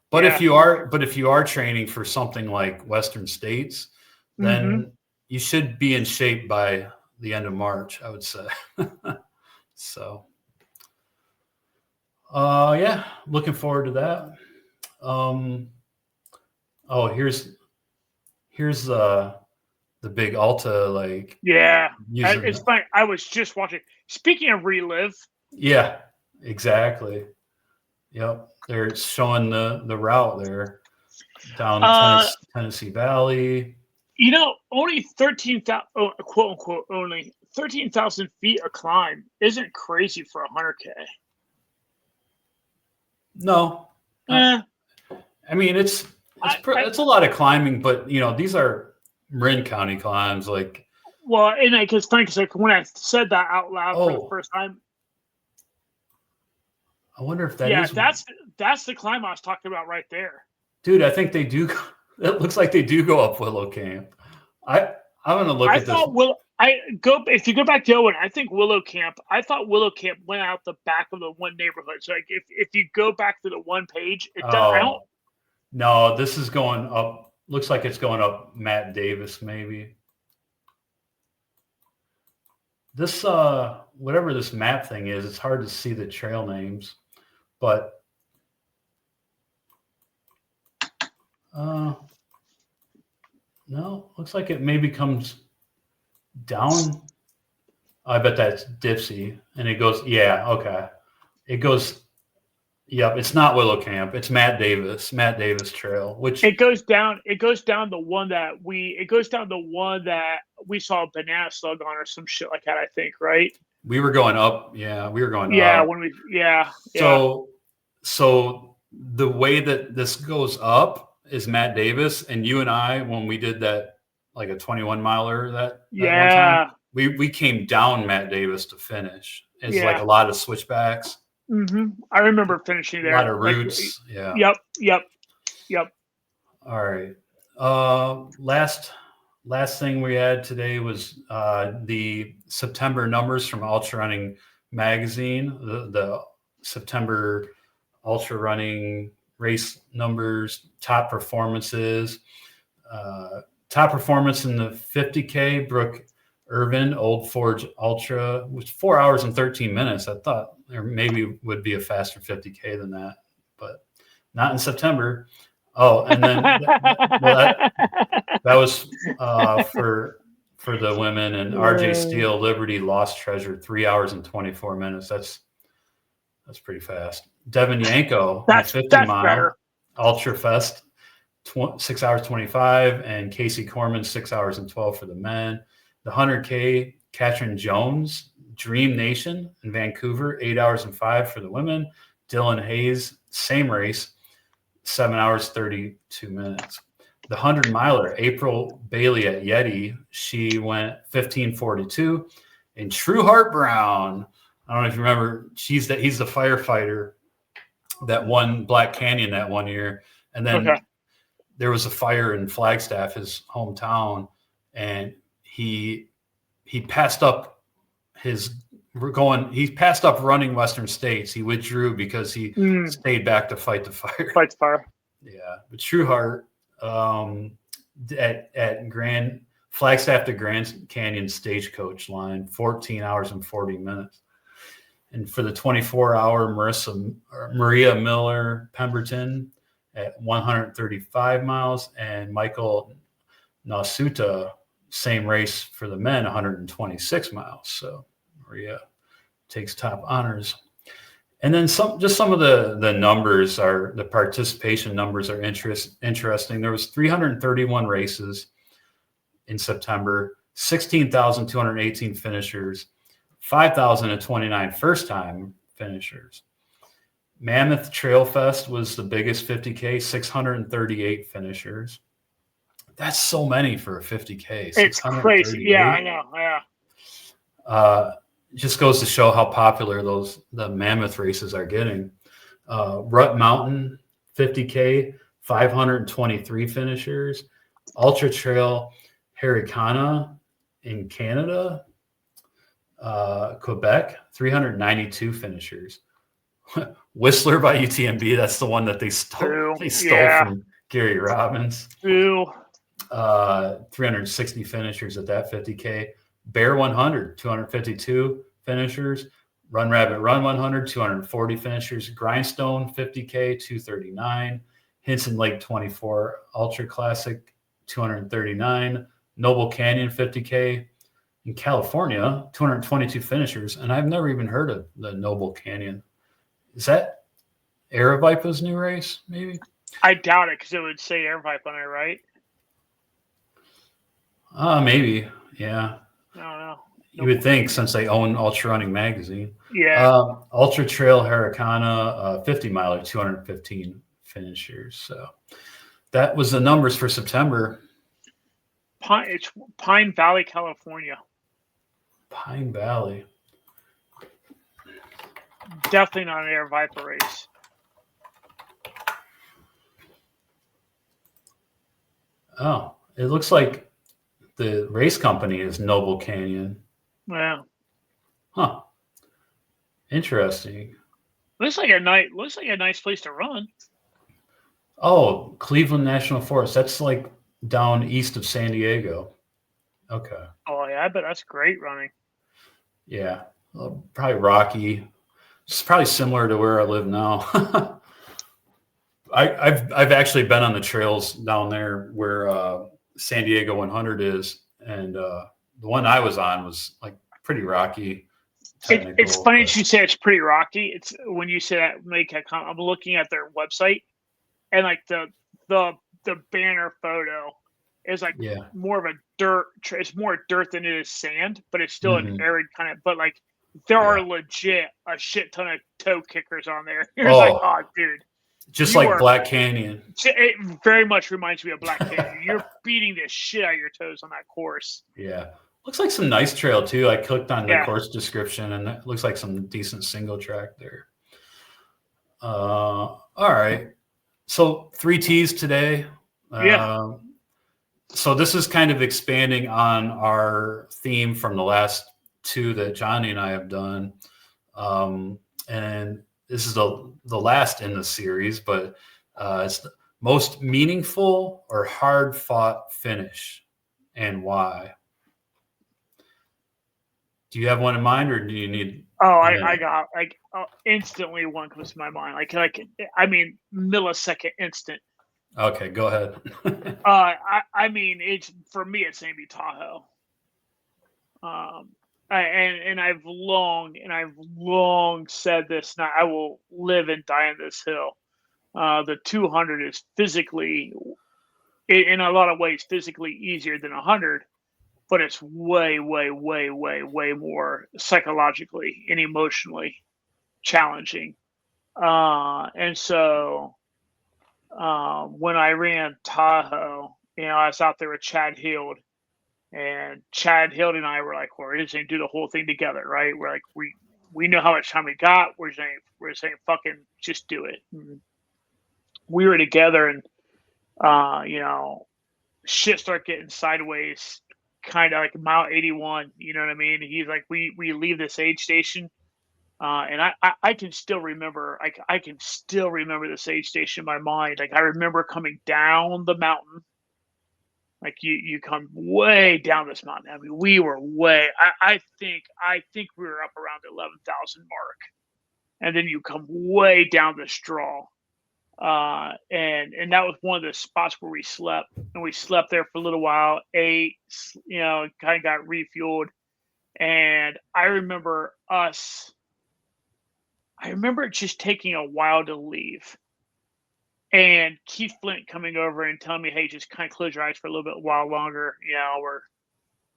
But if you are training for something like Western States, then you should be in shape by the end of March, I would say. So, yeah, looking forward to that. Here's the big Alta, like. Yeah, it's funny. I was just watching. Speaking of relive. Yeah, exactly. Yep, they're showing the route there down Tennessee Valley. Only 13,000, quote unquote, only 13,000 feet of climb isn't crazy for 100K. No, I mean it's a lot of climbing, but these are Marin County climbs, like. Well, and it's funny because like when I said that out loud for the first time. I wonder if that is. Yeah, that's the climb I was talking about right there. Dude, I think they do. It looks like they do go up Willow Camp. I'm gonna look at this. If you go back to Owen, I think I thought Willow Camp went out the back of the one neighborhood. So like if you go back to the one page, it doesn't. No, this is going up. Looks like it's going up Matt Davis, maybe. This whatever this map thing is, it's hard to see the trail names, but no, looks like it maybe comes down. I bet that's Dipsy, and it goes. Yeah, okay. It goes. Yep, it's not Willow Camp. It's Matt Davis Trail, which it goes down. It goes down the one that we saw a banana slug on or some shit like that. I think, right? We were going up. Yeah, we were going up. Yeah. So the way that this goes up is Matt Davis, and you and I, when we did that, like a 21 miler that one time, we came down Matt Davis to finish. It's like a lot of switchbacks. I remember finishing there. A lot of routes. Yeah. Yep. All right. Last thing we had today was the September numbers from Ultrarunning magazine. The September Ultrarunning race numbers, top performances. Top performance in the 50K, Brooke Irvin, Old Forge Ultra, was 4 hours and 13 minutes. I thought there maybe would be a faster 50K than that, but not in September. Oh, and then that was for the women, and RJ Steele, Liberty, Lost Treasure, 3 hours and 24 minutes. That's pretty fast. Devin Yanko, 50 mile, better. Ultra Fest, 6 hours 25, and Casey Corman, 6 hours and 12 for the men. The 100K, Katrin Jones, Dream Nation in Vancouver, 8 hours and 5 for the women. Dylan Hayes, same race, 7 hours 32 minutes. The 100 miler, April Bailey at Yeti, she went 15:42. And True Heart Brown, I don't know if you remember, he's the firefighter that won Black Canyon that one year, and then there was a fire in Flagstaff, his hometown, and he passed up running Western States. He withdrew because he stayed back to fight the fire. Fight the fire. Yeah, but True Heart at Grand Flagstaff to Grand Canyon stagecoach line, 14 hours and 40 minutes. And for the 24-hour, Maria Miller Pemberton at 135 miles, and Michael Nasuta, same race for the men, 126 miles. So Maria takes top honors. And then some of the numbers the participation numbers are interesting. There was 331 races in September, 16,218 finishers, 5,029 first-time finishers. Mammoth Trail Fest was the biggest 50K, 638 finishers. That's so many for a 50K. It's crazy. Yeah, I know. Yeah. Just goes to show how popular the mammoth races are getting. Rut Mountain 50K, 523 finishers. Ultra Trail Harricana in Canada, Quebec, 392 finishers. Whistler by UTMB, that's the one that they stole from Gary Robbins. 360 finishers at that 50K. Bear 100, 252 finishers. Run Rabbit Run 100, 240 finishers. Grindstone 50K, 239. Hinson Lake 24 Ultra Classic, 239. Noble Canyon 50K in California, 222 finishers. And I've never even heard of the Noble Canyon. Is that Aravaipa's new race, maybe? I doubt it because it would say Aravaipa on it, right? Maybe, yeah. I don't know. You would think since they own Ultrarunning magazine. Yeah. Ultra Trail Harricana, 50 miler, 215 finishers. So that was the numbers for September. It's Pine Valley, California. Pine Valley. Definitely not an Aravaipa race. Oh, it looks like the race company is Noble Canyon. Yeah. Huh. Interesting. Looks like a nice place to run. Oh, Cleveland National Forest. That's like down east of San Diego. Okay. Oh yeah, I bet that's great running. Yeah. Probably rocky. It's probably similar to where I live now. I've actually been on the trails down there where San Diego 100 is, and the one I was on was like pretty rocky. It's funny that you say it's pretty rocky. It's when you say that, make a comment. I'm looking at their website, and like the banner photo is like more of a dirt. It's more dirt than it is sand, but it's still an arid kind of. But like there are legit a shit ton of toe kickers on there. You're like, oh, dude. Just like Black Canyon. It very much reminds me of Black Canyon. You're beating the shit out of your toes on that course. Yeah. Looks like some nice trail, too. I clicked on the course description, and it looks like some decent single track there. All right. So 3 Ts today. So this is kind of expanding on our theme from the last 2 that Johnny and I have done. And this is the last in the series, but it's the most meaningful or hard-fought finish, and why? Do you have one in mind, or do you need? Oh, I got instantly one comes to my mind. I mean, millisecond instant. Okay, go ahead. I mean, it's for me, it's Amy Tahoe. And I've long said this. Now I will live and die on this hill. The 200 is physically, in a lot of ways, physically easier than 100, but it's way more psychologically and emotionally challenging. And so when I ran Tahoe, I was out there with Chad Hield. And Chad Hild and I were like, we're just going to do the whole thing together, right? We're like, we know how much time we got. We're saying fucking just do it. And we were together, and shit started getting sideways, kind of like mile 81. You know what I mean? He's like, we leave this aid station, and I can still remember. I can still remember this aid station in my mind. Like I remember coming down the mountain. Like you come way down this mountain. I mean, we were way. I think we were up around the 11,000 mark, and then you come way down the draw, and that was one of the spots where we slept, and we slept there for a little while. Ate, kind of got refueled, and I remember it just taking a while to leave. And Keith Flint coming over and telling me, hey, just kind of close your eyes for a little bit while longer.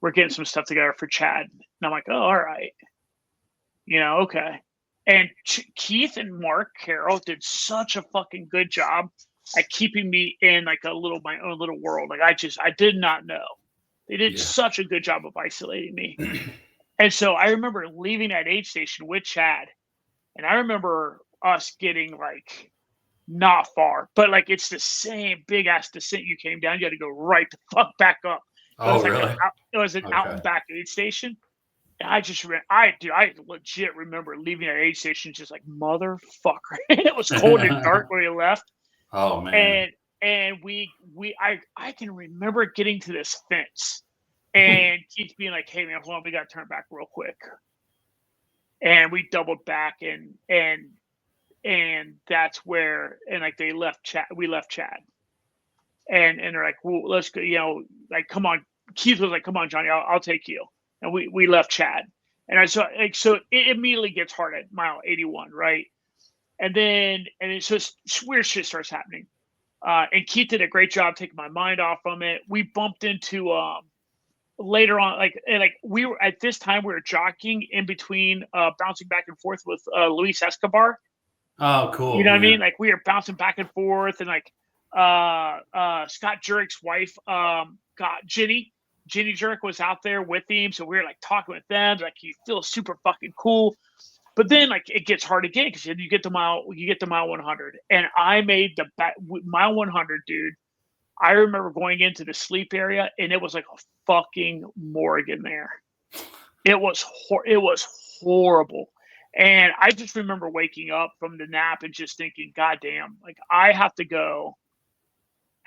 We're getting some stuff together for Chad. And I'm like, oh, all right. Okay. And Keith and Mark Carroll did such a fucking good job at keeping me in like my own little world. Like I did not know. They did such a good job of isolating me. And so I remember leaving that aid station with Chad, and I remember us getting like not far, but like it's the same big ass descent you came down. You had to go right the fuck back up. Oh, really? It was an out and back aid station. And I legit remember leaving that aid station just like motherfucker. It was cold and dark when we left. Oh man. And I can remember getting to this fence and Keith being like, "Hey man, hold on, we gotta turn back real quick." And we doubled back and that's where like we left Chad. And they're like, "Well, let's go, like come on." Keith was like, "Come on, Johnny, I'll take you." And we left Chad. And so it immediately gets hard at mile 81, right? And it's just weird shit starts happening. And Keith did a great job taking my mind off from it. We bumped into later on, like we were at this time we were jockeying in between, bouncing back and forth with Luis Escobar. Oh, cool. You know what I mean? Like we were bouncing back and forth, and like Scott Jurek's wife got Ginny Jurek was out there with him, so we were like talking with them. Like he feels super fucking cool. But then, like, it gets hard again because you get to mile 100, and I made the mile 100, dude. I remember going into the sleep area, and it was like a fucking morgue in there. It was horrible, and I just remember waking up from the nap and just thinking, "God damn! Like, I have to go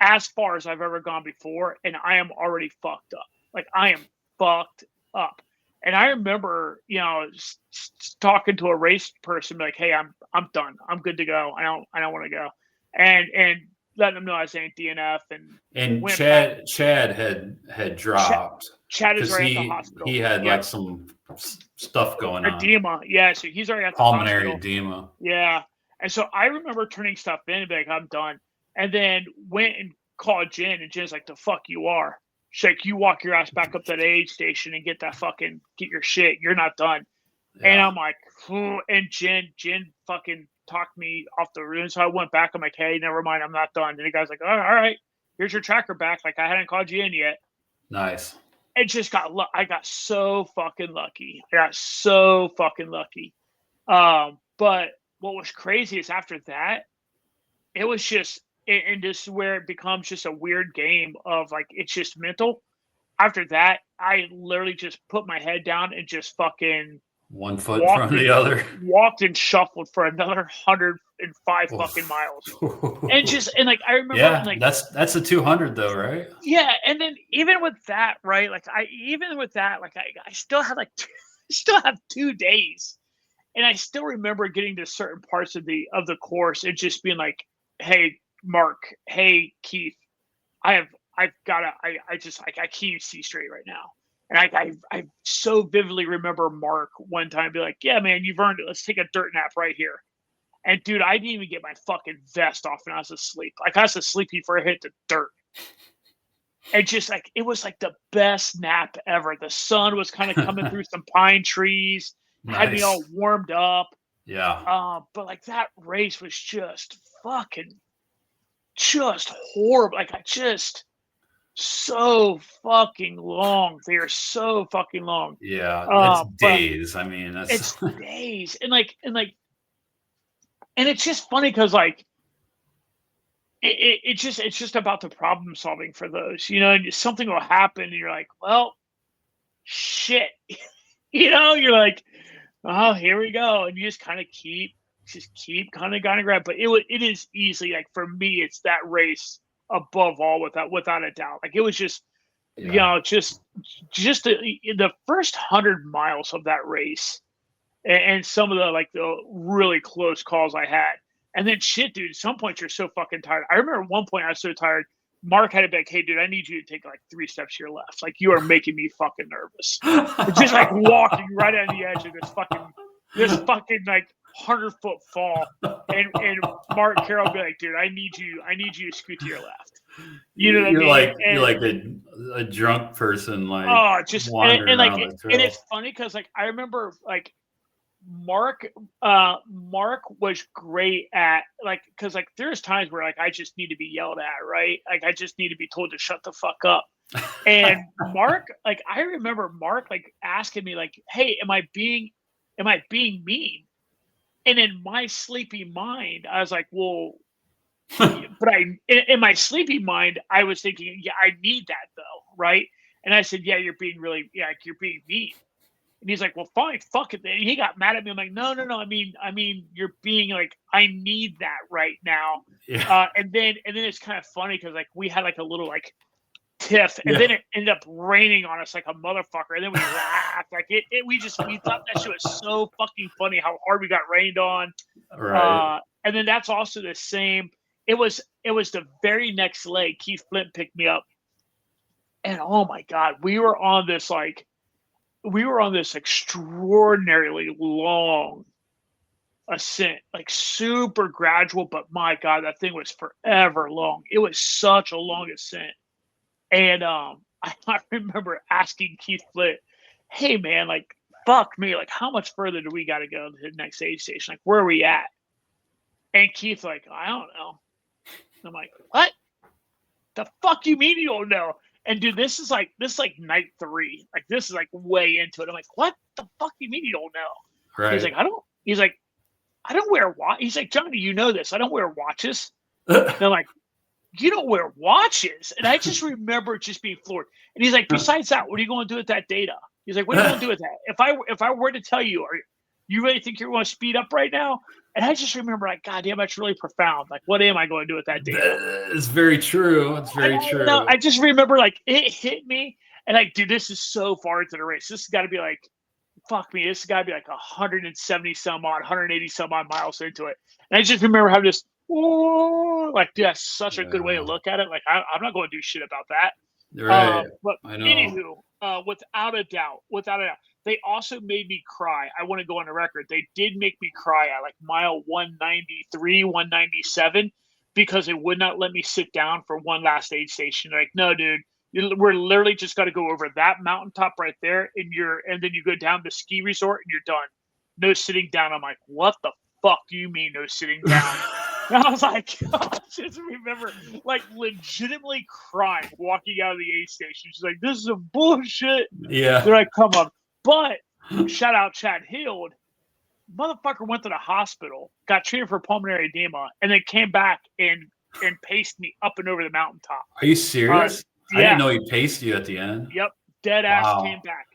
as far as I've ever gone before, and I am already fucked up. Like, I am fucked up." And I remember, talking to a race person, like, "Hey, I'm done. I'm good to go. I don't want to go," and letting them know I was ain't DNF. And Chad had dropped. Chad is right at the hospital. He had like some stuff going on. Edema, yeah. So he's already at the pulmonary hospital. edema. Yeah, and so I remember turning stuff in and be like, "I'm done," and then went and called Jen, and Jen's like, "The fuck you are." She's like, "You walk your ass back up to the aid station and get your shit. You're not done." Yeah. And I'm like, and Jen fucking talked me off the room. So I went back. I'm like, "Hey, never mind. I'm not done." And the guy's like, "Oh, all right, here's your tracker back. Like, I hadn't called you in yet." Nice. It just I got so fucking lucky. But what was crazy is after that, it was just, and this is where it becomes just a weird game of like, it's just mental. After that, I literally just put my head down and just fucking one foot in front of the other. Walked and shuffled for another 105 fucking miles. And like I remember, like that's a 200 though, right? Yeah, and then even with that, right? Like I still had still have 2 days, and I still remember getting to certain parts of the course and just being like, "Hey, Mark, hey, Keith, I can't even see straight right now." And I so vividly remember Mark one time be like, "Yeah, man, you've earned it. Let's take a dirt nap right here." And dude, I didn't even get my fucking vest off when I was asleep. Like I was asleep before I hit the dirt. And just like, it was like the best nap ever. The sun was kind of coming through some pine trees, had me all warmed up. Yeah. But like that race was just horrible. Like so fucking long. They are so fucking long. Yeah, it's days. I mean, it's days, and it's just funny because like it's just about the problem solving for those. And something will happen, and you're like, "Well, shit," You're like, "Oh, here we go," and you just kind of keep kind of going to grab. But it is easily, like, for me, it's that race above all, without a doubt. Like it was just, just the first 100 miles of that race, and some of the really close calls I had, and then shit, dude. At some point you're so fucking tired. I remember at one point I was so tired. Mark had to be like, "Hey, dude, I need you to take like 3 steps to your left. Like you are making me fucking nervous." Just like walking right on the edge of this fucking like 100-foot fall, and Mark Carroll be like, "Dude, I need you to scoot to your left." You know what I mean? You're like a drunk person, like wandering around the trail. And it's funny because like I remember like Mark was great at because there's times where I just need to be yelled at, right? Like I just need to be told to shut the fuck up. And Mark, I remember Mark asking me hey, am I being mean? And in my sleepy mind, I was like, well, but in my sleepy mind, I was thinking, yeah, I need that though, right? And I said, yeah, you're being mean. And he's like, well, fine, fuck it. And he got mad at me. I'm like, no. I mean, you're being I need that right now. Yeah. And then it's kind of funny because we had a little tiff, and then it ended up raining on us like a motherfucker. And then we laughed we thought that shit was so fucking funny how hard we got rained on. Right. And then that's also the same. It was the very next leg. Keith Flint picked me up, and oh my god, we were on this extraordinarily long ascent, super gradual, but my god, that thing was forever long. It was such a long ascent. And I remember asking Keith Flint, hey man, fuck me, how much further do we got to go to the next aid station? Where are we at? And Keith's I don't know. I'm like, what the fuck you mean you don't know? And dude, this is night 3. This is way into it. I'm like, what the fuck do you mean you don't know? Right. He's I don't wear watch. He's like, Johnny, you know this. I don't wear watches. And I'm like, you don't wear watches? And I just remember just being floored. And he's like, besides that, what are you going to do with that data? He's like, what are you going to do with that? If I were to tell you, you really think you're going to speed up right now? And I just remember, God damn, that's really profound. What am I going to do with that data? It's very true. It's very true. No, I just remember, it hit me, and dude, this is so far into the race. This has got to be fuck me. This has got to be 170 some odd, 180 some odd miles into it. And I just remember having this, dude, that's such a good way to look at it. I'm not going to do shit about that. Right. But I know. Anywho, without a doubt, they also made me cry. I want to go on the record. They did make me cry at mile 193, 197, because they would not let me sit down for one last aid station. No, dude, we're literally just got to go over that mountaintop right there, and then you go down the ski resort and you're done. No sitting down. I'm like, what the fuck do you mean no sitting down? And I was like, I just remember legitimately crying walking out of the aid station. She's like, this is some bullshit. Yeah. They're like, come on. But shout out Chad Hild. Motherfucker went to the hospital, got treated for pulmonary edema, and then came back and paced me up and over the mountaintop. Are you serious? Yeah. I didn't know he paced you at the end. Yep. Dead ass came back.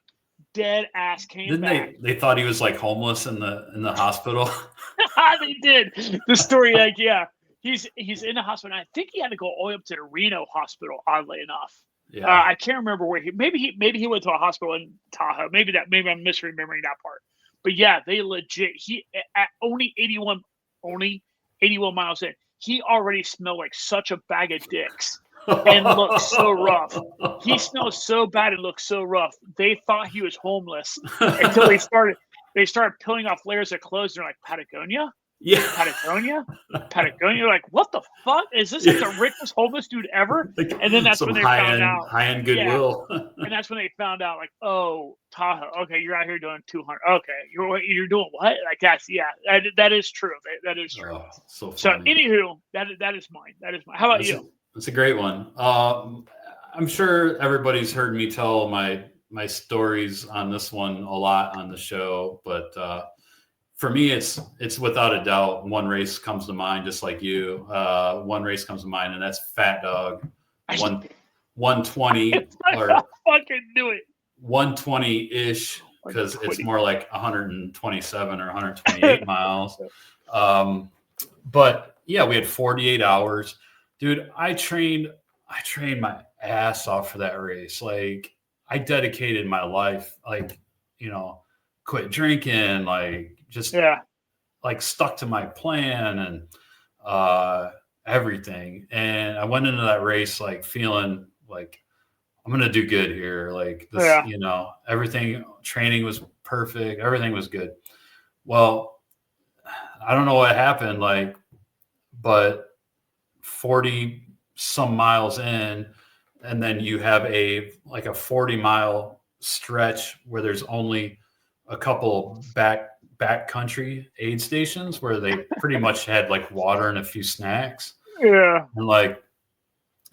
Dead ass came back. They thought he was homeless in the hospital? They did. The story, he's in the hospital. I think he had to go all the way up to the Reno hospital, oddly enough. Yeah. I can't remember where maybe he went to a hospital in Tahoe. Maybe I'm misremembering that part. But yeah, they legit, he at only 81 miles in, he already smelled like such a bag of dicks and looked so rough. He smelled so bad and looked so rough. They thought he was homeless until they started peeling off layers of clothes. They're like, Patagonia? Yeah. Patagonia? You're like, what the fuck? Is this the richest homeless dude ever? And then that's when they found out. High-end goodwill. Yeah. And that's when they found out, oh, Tahoe. Okay, you're out here doing 200. Okay, you're doing what? That is true. That is true. Oh, so anywho, that is mine. How about you? That's a great one. I'm sure everybody's heard me tell my stories on this one a lot on the show, but for me, it's without a doubt one race comes to mind, just like you. One race comes to mind, and that's Fat Dog. 120 or I fucking knew it. 120-ish, because it's more like 127 or 128 miles. But yeah, we had 48 hours. Dude, I trained my ass off for that race. I dedicated my life, quit drinking, stuck to my plan and everything. And I went into that race feeling like I'm gonna do good here. Everything, training was perfect, everything was good. Well, I don't know what happened, but 40 some miles in, and then you have a 40-mile stretch where there's only a couple backcountry aid stations where they pretty much had like water and a few snacks. Yeah. And like,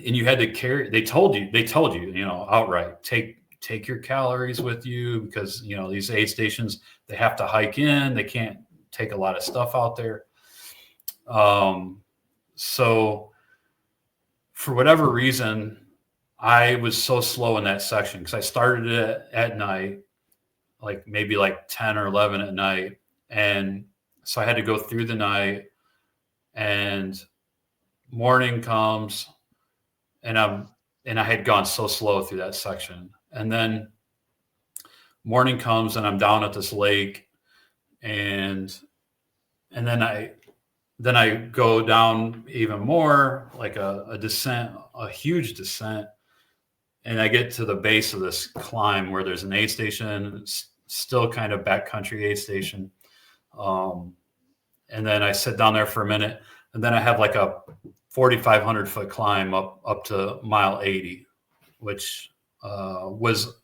and you had to carry, they told you, you know, outright, take your calories with you because, you know, these aid stations, they have to hike in, they can't take a lot of stuff out there. So for whatever reason, I was so slow in that section because I started it at night, like maybe like 10 or 11 at night. And so I had to go through the night, and morning comes, and I had gone so slow through that section. And then morning comes and I'm down at this lake, and then I go down even more, like a descent, a huge descent. And I get to the base of this climb where there's an aid station, still kind of backcountry aid station. And then I sit down there for a minute, and then I have like a 4,500 foot climb up to mile 80, which was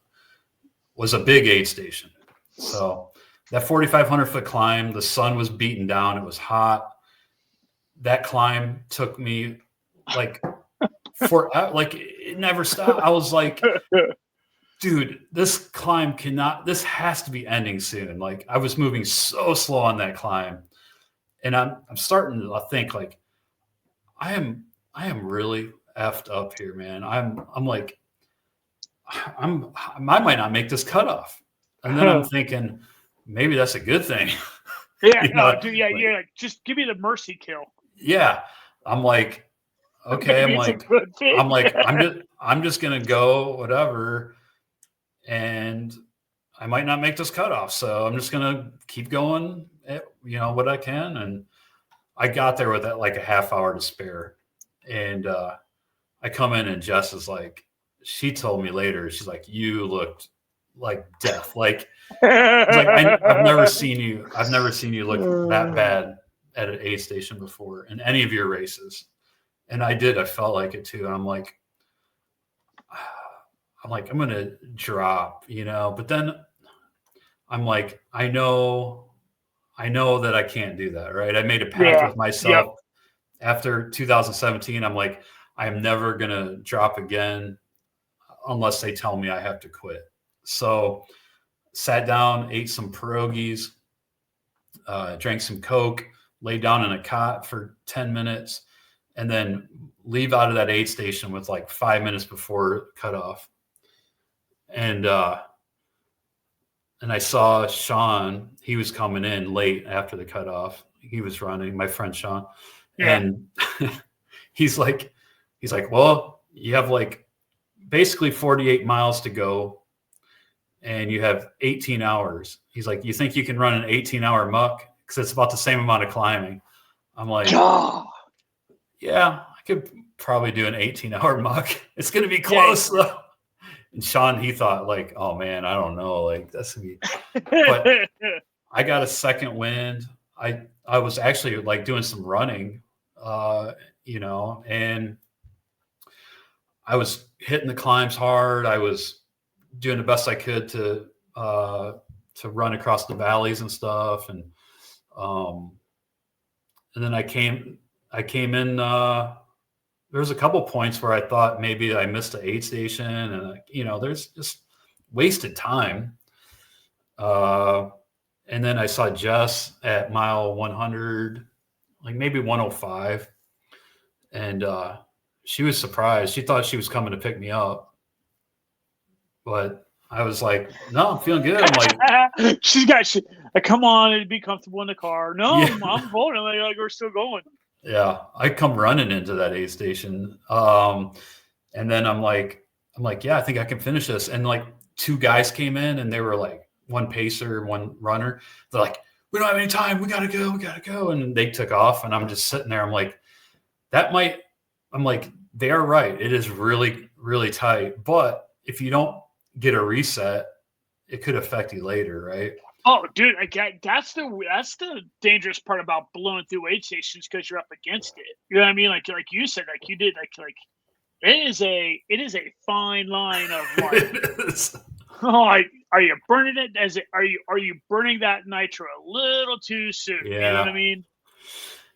a big aid station. So that 4,500 foot climb, the sun was beating down. It was hot. That climb took me like it never stopped. I was like, dude, this climb this has to be ending soon. Like, I was moving so slow on that climb, and I'm starting to think like, I am really effed up here, man. I'm like, I might not make this cutoff. And then I'm thinking, maybe that's a good thing. Yeah, You know, dude, yeah, you're like, just give me the mercy kill. Yeah. I'm like, okay, I'm just gonna go whatever, and I might not make this cutoff, so I'm just gonna keep going at, you know, what I can. And I got there with that like a half hour to spare, and I come in, and Jess is like, she told me later, she's like, you looked like death. Like, I've never seen you look that bad at an aid station before in any of your races. And I felt like it too. And I'm like, I'm going to drop, you know, but then I'm like, I know that I can't do that. Right. I made a pact with myself after 2017. I'm like, I am never going to drop again unless they tell me I have to quit. So sat down, ate some pierogies, drank some Coke, lay down in a cot for 10 minutes, and then leave out of that aid station with like 5 minutes before cutoff. And I saw Sean, he was coming in late after the cutoff. He was running, my friend Sean. Yeah. And he's like, well, you have like basically 48 miles to go, and you have 18 hours. He's like, you think you can run an 18-hour muck? Because it's about the same amount of climbing. I'm like, yeah, I could probably do an 18-hour muck. It's going to be close though. And Sean, he thought like, oh man, I don't know. Like, that's going to be, but I got a second wind. I was actually like doing some running, you know, and I was hitting the climbs hard. I was doing the best I could to run across the valleys and stuff. And then I came in, there was a couple points where I thought maybe I missed an aid station, and you know, there's just wasted time. And then I saw Jess at mile 100, like maybe 105. And she was surprised. She thought she was coming to pick me up. But I was like, no, I'm feeling good. I'm like, come on and be comfortable in the car. No, yeah. I'm holding. Like, we're still going. Yeah, I come running into that aid station. And then I'm like, yeah, I think I can finish this. And like 2 guys came in, and they were like, one pacer, one runner. They're like, we don't have any time. We got to go. And they took off, and I'm just sitting there. I'm like, they are right. It is really, really tight. But if you don't get a reset, it could affect you later, right? Oh, dude, that's the dangerous part about blowing through aid stations, because you're up against it. You know what I mean? Like you said, like you did, like it is a fine line of like, oh, are you burning it? Are you burning that nitro a little too soon? Yeah. You know what I mean?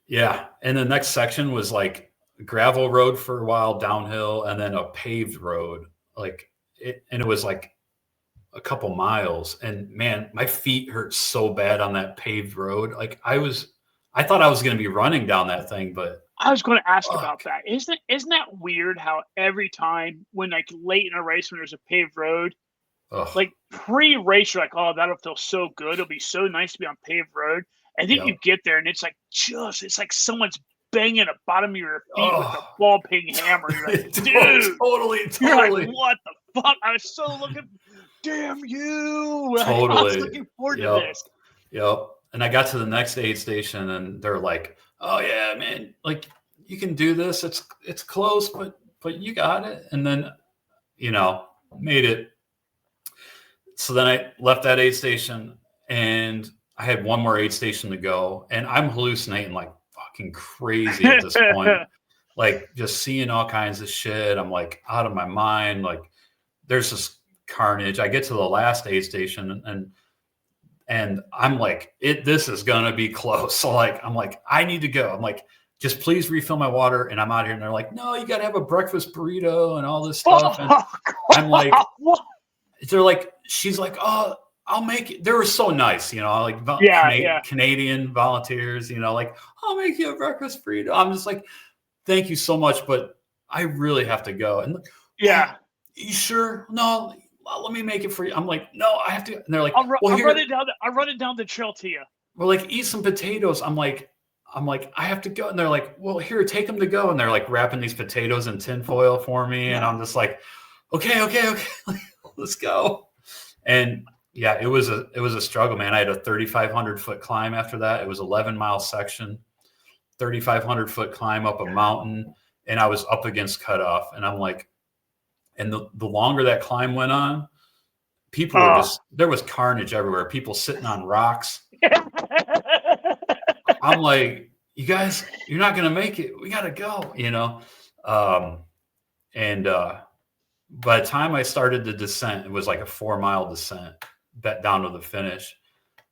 Yeah. And the next section was like gravel road for a while, downhill, and then a paved road. And it was like a couple miles. And man, my feet hurt so bad on that paved road. Like I thought I was going to be running down that thing, but I was going to ask about that. Isn't that weird how every time when like late in a race when there's a paved road, like pre-race you're like, oh, that'll feel so good. It'll be so nice to be on paved road. And then you get there and it's like someone's banging the bottom of your feet with a ball peen hammer. You're like, dude, totally. You're like, what the fuck? I was so looking. Damn you! Totally. I was looking forward to this. Yep. And I got to the next aid station, and they're like, "Oh yeah, man, like you can do this. It's close, but you got it." And then, made it. So then I left that aid station, and I had one more aid station to go, and I'm hallucinating like fucking crazy at this point, like just seeing all kinds of shit. I'm like out of my mind. Like there's this carnage. I get to the last aid station, and I'm like, this is gonna be close. So like, I'm like, I need to go. I'm like, just please refill my water, and I'm out here. And they're like, no, you gotta have a breakfast burrito and all this stuff. And I'm like, they're like, she's like, oh, I'll make it. They were so nice, like Canadian volunteers, like, I'll make you a breakfast burrito. I'm just like, thank you so much, but I really have to go. And you sure? No. Let me make it for you. I'm like, no, I have to. And they're like, I'll run it down the trail to you. We're like, eat some potatoes. I'm like, I have to go. And they're like, well, here, take them to go. And they're like wrapping these potatoes in tinfoil for me. And I'm just like, okay, let's go. And yeah, it was a struggle, man. I had a 3,500 foot climb after that. It was 11-mile section, 3,500 foot climb up a mountain, and I was up against cutoff. And I'm like, and the longer that climb went on, people were there was carnage everywhere. People sitting on rocks. I'm like, you guys, you're not going to make it. We got to go, And by the time I started the descent, it was like a 4-mile descent down to the finish.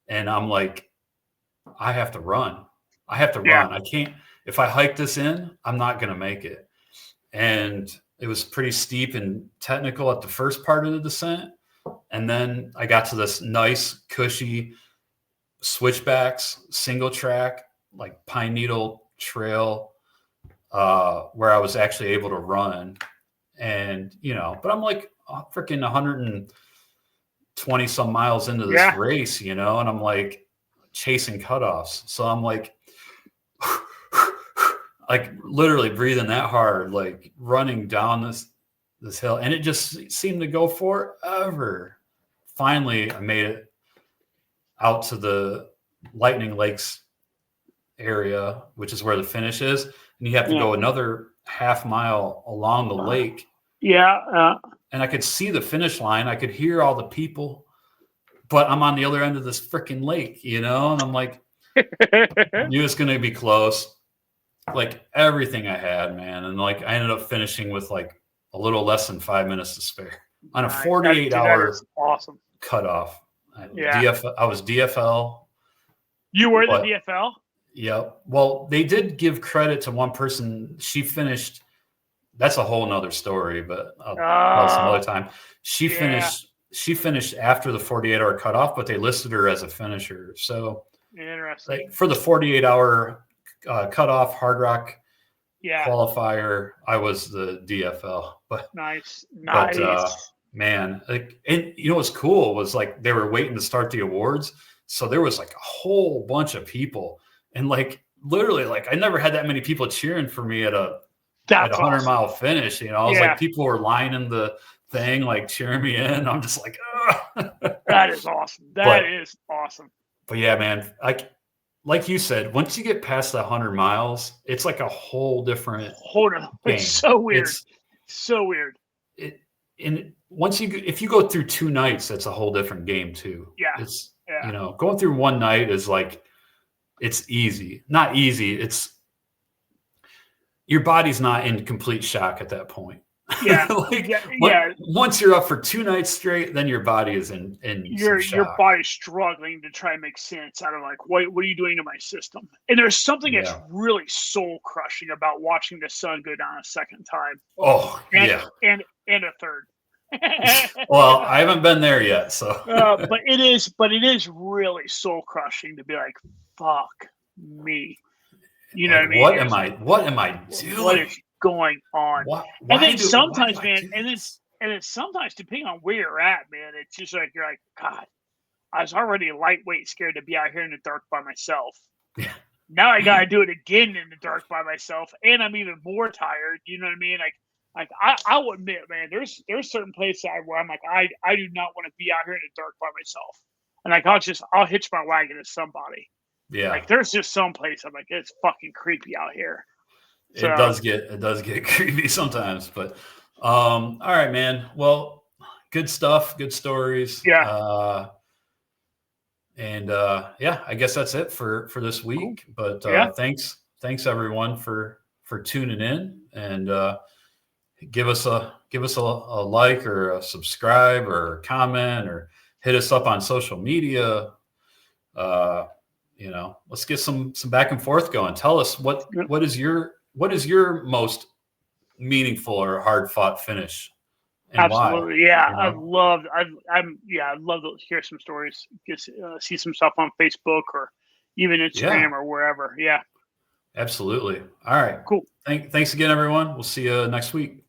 And I'm like, I have to run. Run. I can't, if I hike this in, I'm not going to make it. And it was pretty steep and technical at the first part of the descent. And then I got to this nice, cushy switchbacks, single track, like pine needle trail, where I was actually able to run. And, but I'm like freaking 120 some miles into this race, and I'm like chasing cutoffs. So I'm like literally breathing that hard, like running down this hill, and it just seemed to go forever. Finally, I made it out to the Lightning Lakes area, which is where the finish is, and you have to go another half mile along the lake. And I could see the finish line. I could hear all the people, but I'm on the other end of this freaking lake, and I'm like, I knew it's going to be close. Like everything I had, man. And like, I ended up finishing with like a little less than 5 minutes to spare on a 48-hour cutoff. I was DFL. You were the DFL? Yeah. Well, they did give credit to one person. She finished. That's a whole nother story, but I'll tell some other time. She finished after the 48-hour cutoff, but they listed her as a finisher. So interesting. Like, for the 48-hour cutoff hard rock qualifier, I was the DFL. But nice. But, man, like, and what's cool was like they were waiting to start the awards, so there was like a whole bunch of people, and like literally, like I never had that many people cheering for me at a 100-mile finish. I was like, people were lining the thing, like cheering me in. I'm just like, that is awesome. That is awesome. But yeah, man, like you said, once you get past the 100 miles, it's like a whole different game. It's so weird. So weird. If you go through 2 nights, that's a whole different game too. It's going through one night is like, it's easy. Not easy. It's your body's not in complete shock at that point. Yeah. Like, Yeah. Once you're up for 2 nights straight, then your body is in some Your shock. body's struggling to try and make sense out of like, what are you doing to my system? And there's something that's Yeah. really soul crushing about watching the sun go down a second time Oh, and yeah. and a third. Well, I haven't been there yet, so. But it is really soul crushing to be like, fuck me. You know Like, what I mean? what am I doing? What is going on? Why And then do sometimes, I man, do and this? then sometimes, depending on where you're at, man, it's just like you're like, God, I was already lightweight scared to be out here in the dark by myself. Yeah. Now I gotta do it again in the dark by myself, and I'm even more tired. You know what I mean? Like I will admit, man, there's certain places where I'm like, I do not want to be out here in the dark by myself. And like I'll hitch my wagon to somebody. Yeah. Like there's just some place I'm like, it's fucking creepy out here. So, It does get creepy sometimes, but all right, man. Well, good stuff, good stories. yeah. Yeah, I guess that's it for this week. Cool. But Yeah. thanks everyone for tuning in, and give us a like or a subscribe or a comment, or hit us up on social media. Let's get some back and forth going. Tell us what is your most meaningful or hard fought finish, and absolutely. why? Yeah. I'd love to hear some stories, see some stuff on Facebook or even Instagram or wherever. Yeah. Absolutely. All right. Cool. Thanks again, everyone. We'll see you next week.